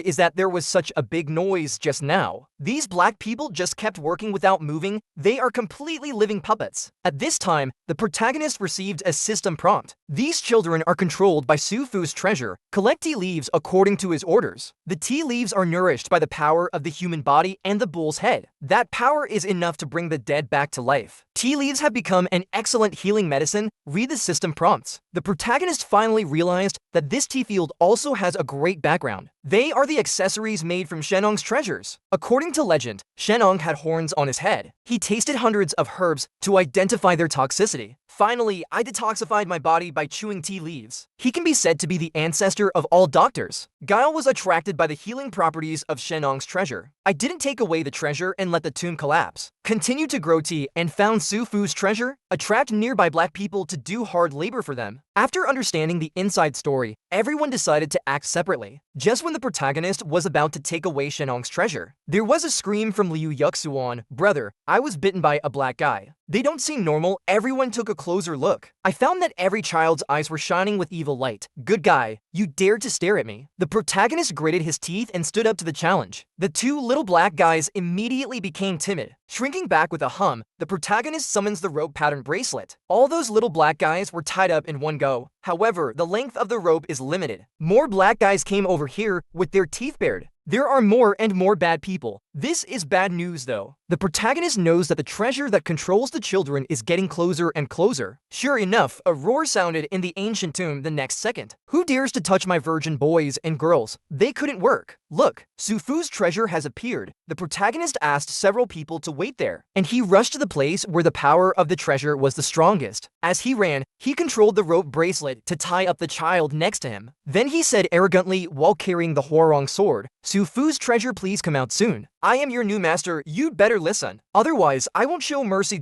is that there was such a big noise just now. These black people just kept working without moving. They are completely living puppets. At this time, the protagonist received a system prompt. These children are controlled by Su Fu's treasure. Collect tea leaves according to his orders. The tea leaves are nourished by the power of the human body and the bull's head. That power is enough to bring the dead back to life. Tea leaves have become an excellent healing medicine. Read the system prompts. The protagonist finally realized that this tea field also has a great background. They are the accessories made from Shenong's treasures. According to legend, Shenong had horns on his head. He tasted hundreds of herbs to identify their toxicity. Finally, I detoxified my body by chewing tea leaves. He can be said to be the ancestor of all doctors. Guile was attracted by the healing properties of Shenong's treasure. I didn't take away the treasure and let the tomb collapse. Continued to grow tea and found Su Fu's treasure, attract nearby black people to do hard labor for them. After understanding the inside story, everyone decided to act separately. Just when the protagonist was about to take away Shenong's treasure, there was a scream from Liu Yuxuan, brother, I was bitten by a black guy. They don't seem normal. Everyone took a closer look. I found that every child's eyes were shining with evil light. Good guy, you dared to stare at me. The protagonist gritted his teeth and stood up to the challenge. The two little black guys immediately became timid. Shrinking back with a hum, the protagonist summons the rope pattern bracelet. All those little black guys were tied up in one go. However, the length of the rope is limited. More black guys came over here with their teeth bared. There are more and more bad people. This is bad news though. The protagonist knows that the treasure that controls the children is getting closer and closer. Sure enough, a roar sounded in the ancient tomb the next second. Who dares to touch my virgin boys and girls? They couldn't work. Look, Sufu's treasure has appeared. The protagonist asked several people to wait there, and he rushed to the place where the power of the treasure was the strongest. As he ran, he controlled the rope bracelet to tie up the child next to him. Then he said arrogantly while carrying the Huarong sword, "Sufu's treasure, please come out soon. I am your new master, you'd better listen. Otherwise, I won't show mercy.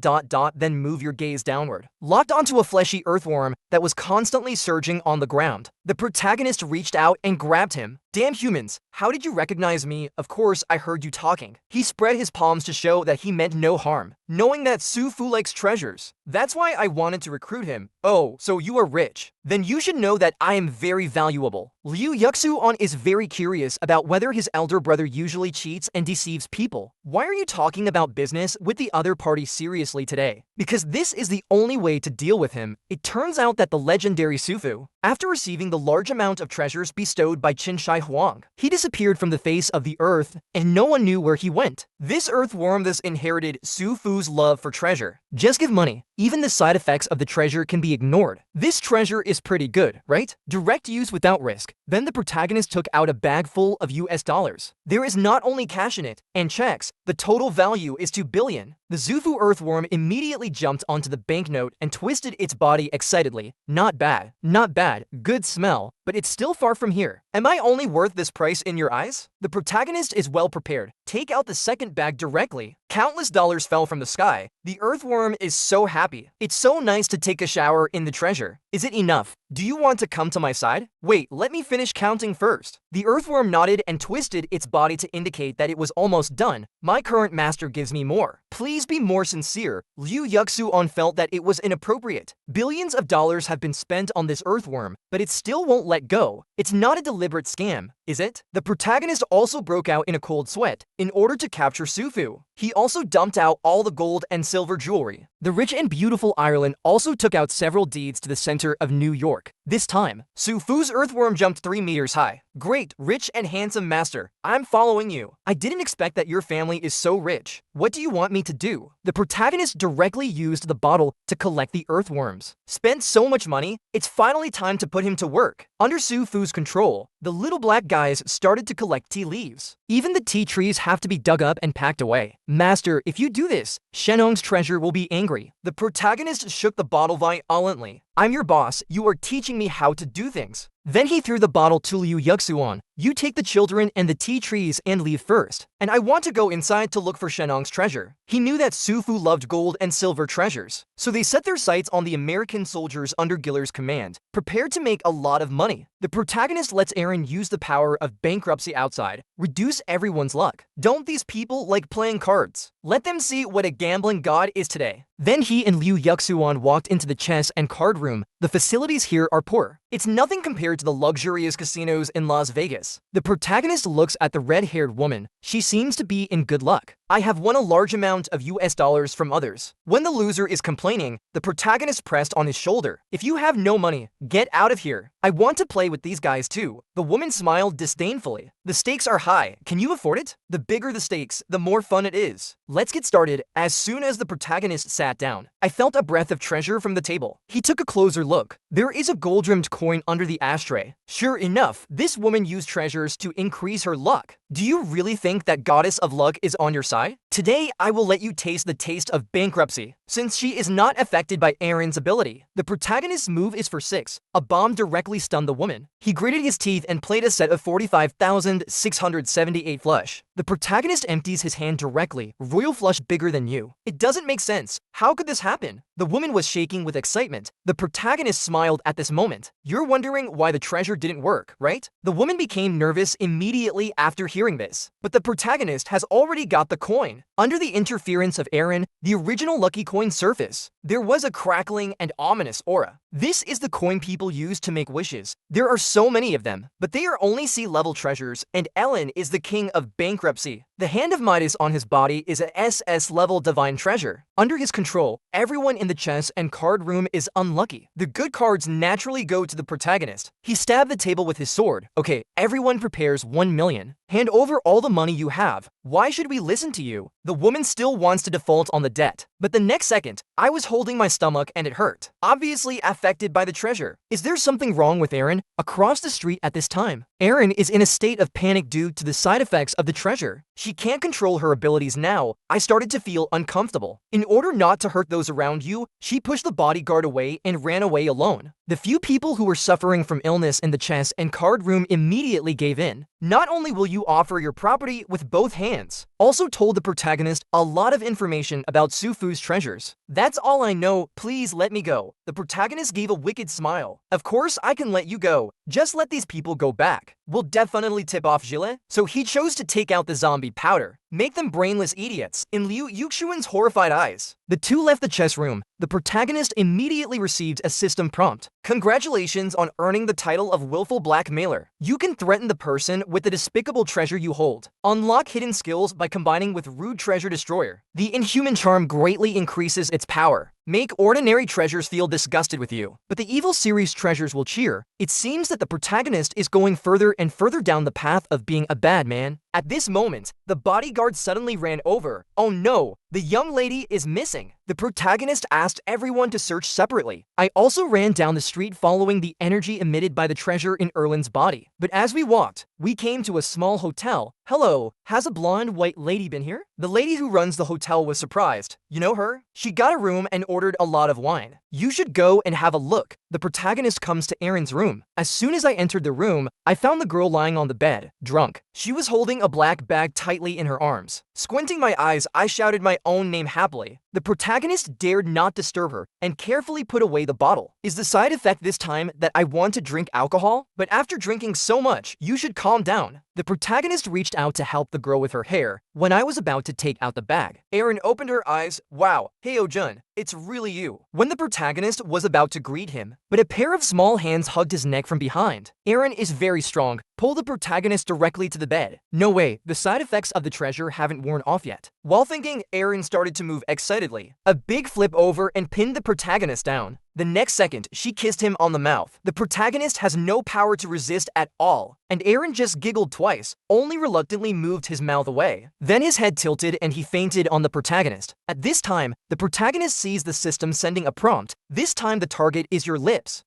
Then move your gaze downward." Locked onto a fleshy earthworm that was constantly surging on the ground, the protagonist reached out and grabbed him. "Damn humans, how did you recognize me? Of course, I heard you talking." He spread his palms to show that he meant no harm, knowing that Sufu likes treasures. "That's why I wanted to recruit him." "Oh, so you are rich? Then you should know that I am very valuable." Liu Yuxuan is very curious about whether his elder brother usually cheats and deceives people. "Why are you talking about business with the other party seriously today?" "Because this is the only way to deal with him." It turns out that the legendary Sufu, after receiving the large amount of treasures bestowed by Qinshai Huang, he disappeared from the face of the earth and no one knew where he went. This earthworm thus inherited Sufu's love for treasure. Just give money. Even the side effects of the treasure can be ignored. This treasure is pretty good, right? Direct use without risk. Then the protagonist took out a bag full of US dollars. There is not only cash in it, and checks. The total value is 2 billion. The Zufu earthworm immediately jumped onto the banknote and twisted its body excitedly. "Not bad. Not bad. Good smell. But it's still far from here. Am I only worth this price in your eyes?" The protagonist is well prepared. Take out the second bag directly. Countless dollars fell from the sky. The earthworm is so happy. "It's so nice to take a shower in the treasure. Is it enough? Do you want to come to my side?" "Wait, let me finish counting first." The earthworm nodded and twisted its body to indicate that it was almost done. "My current master gives me more. Please be more sincere." Liu Yuxuan felt that it was inappropriate. Billions of dollars have been spent on this earthworm, but it still won't let go. It's not a deliberate scam, is it? The protagonist also broke out in a cold sweat in order to capture Sufu. He also dumped out all the gold and silver jewelry. The rich and beautiful Ireland also took out several deeds to the center of New York. This time, Sufu's earthworm jumped 3 meters high. "Great, rich and handsome master. I'm following you. I didn't expect that your family is so rich. What do you want me to do?" The protagonist directly used the bottle to collect the earthworms. Spent so much money, it's finally time to put him to work. Under Sufu's control, the little black guys started to collect tea leaves. Even the tea trees have to be dug up and packed away. "Master, if you do this, Shenong's treasure will be angry." The protagonist shook the bottle violently. "I'm your boss. You are teaching me how to do things." Then he threw the bottle to Liu Yuxuan. "You take the children and the tea trees and leave first. And I want to go inside to look for Shenong's treasure." He knew that Sufu loved gold and silver treasures, so they set their sights on the American soldiers under Giller's command, prepared to make a lot of money. The protagonist lets Aaron use the power of bankruptcy outside, reduce everyone's luck. Don't these people like playing cards? Let them see what a gambling god is today. Then he and Liu Yuxuan walked into the chess and card room. The facilities here are poor. It's nothing compared to the luxurious casinos in Las Vegas. The protagonist looks at the red-haired woman. She seems to be in good luck. "I have won a large amount of US dollars from others." When the loser is complaining, the protagonist pressed on his shoulder. "If you have no money, get out of here. I want to play with these guys too." The woman smiled disdainfully. "The stakes are high. Can you afford it?" "The bigger the stakes, the more fun it is." "Let's get started." As soon as the protagonist sat down, I felt a breath of treasure from the table. He took a closer look. There is a gold-rimmed coin under the ashtray. Sure enough, this woman used treasures to increase her luck. "Do you really think that goddess of luck is on your side? Today, I will let you taste the taste of bankruptcy, since she is not affected by Aaron's ability." The protagonist's move is for 6. A bomb directly stunned the woman. He gritted his teeth and played a set of 45,678 flush. The protagonist empties his hand directly. "Royal flush bigger than you. It doesn't make sense. How could this happen?" The woman was shaking with excitement. The protagonist smiled at this moment. "You're wondering why the treasure didn't work, right?" The woman became nervous immediately after hearing this. But the protagonist has already got the coin. Under the interference of Aaron, the original lucky coin surfaced. There was a crackling and ominous aura. This is the coin people use to make wishes. There are so many of them, but they are only C-level treasures, and Ellen is the king of bankruptcy. The hand of Midas on his body is a SS-level divine treasure. Under his control, everyone in the chess and card room is unlucky. The good cards naturally go to the protagonist. He stabbed the table with his sword. Okay, everyone prepares 1 million. Hand over all the money you have. Why should we listen to you? The woman still wants to default on the debt. But the next second, I was holding my stomach and it hurt. Obviously affected by the treasure. Is there something wrong with Erin? Across the street at this time, Erin is in a state of panic due to the side effects of the treasure. She can't control her abilities now. I started to feel uncomfortable. In order not to hurt those around you, she pushed the bodyguard away and ran away alone. The few people who were suffering from illness in the chess and card room immediately gave in. Not only will you offer your property with both hands, also told the protagonist a lot of information about Sufu's treasures. That's all I know, please let me go. The protagonist gave a wicked smile. Of course I can let you go, just let these people go back. Will definitely tip off Gilles, so he chose to take out the zombie powder. Make them brainless idiots, in Liu Yuxuan's horrified eyes. The two left the chess room. The protagonist immediately received a system prompt. Congratulations on earning the title of willful blackmailer. You can threaten the person with the despicable treasure you hold. Unlock hidden skills by combining with rude treasure destroyer. The inhuman charm greatly increases its power. Make ordinary treasures feel disgusted with you, but the evil series treasures will cheer. It seems that the protagonist is going further and further down the path of being a bad man. At this moment, the bodyguard suddenly ran over. Oh no, the young lady is missing. The protagonist asked everyone to search separately. I also ran down the street following the energy emitted by the treasure in Erlin's body. But as we walked, we came to a small hotel. Hello, has a blonde white lady been here? The lady who runs the hotel was surprised. You know her? She got a room and ordered a lot of wine. You should go and have a look. The protagonist comes to Erin's room. As soon as I entered the room, I found the girl lying on the bed, drunk. She was holding a black bag tightly in her arms. Squinting my eyes, I shouted my own name happily. The protagonist dared not disturb her and carefully put away the bottle. Is the side effect this time that I want to drink alcohol? But after drinking so much, you should calm down. The protagonist reached out to help the girl with her hair when I was about to take out the bag. Erin opened her eyes. Wow, hey Jun, it's really you. When the protagonist was about to greet him, but a pair of small hands hugged his neck from behind. Erin is very strong. Pull the protagonist directly to the bed. No way, the side effects of the treasure haven't worn off yet. While thinking, Erin started to move excitedly. A big flip over and pinned the protagonist down. The next second, she kissed him on the mouth. The protagonist has no power to resist at all, and Erin just giggled twice, only reluctantly moved his mouth away. Then his head tilted and he fainted on the protagonist. At this time, the protagonist sees the system sending a prompt. This time the target is your lips.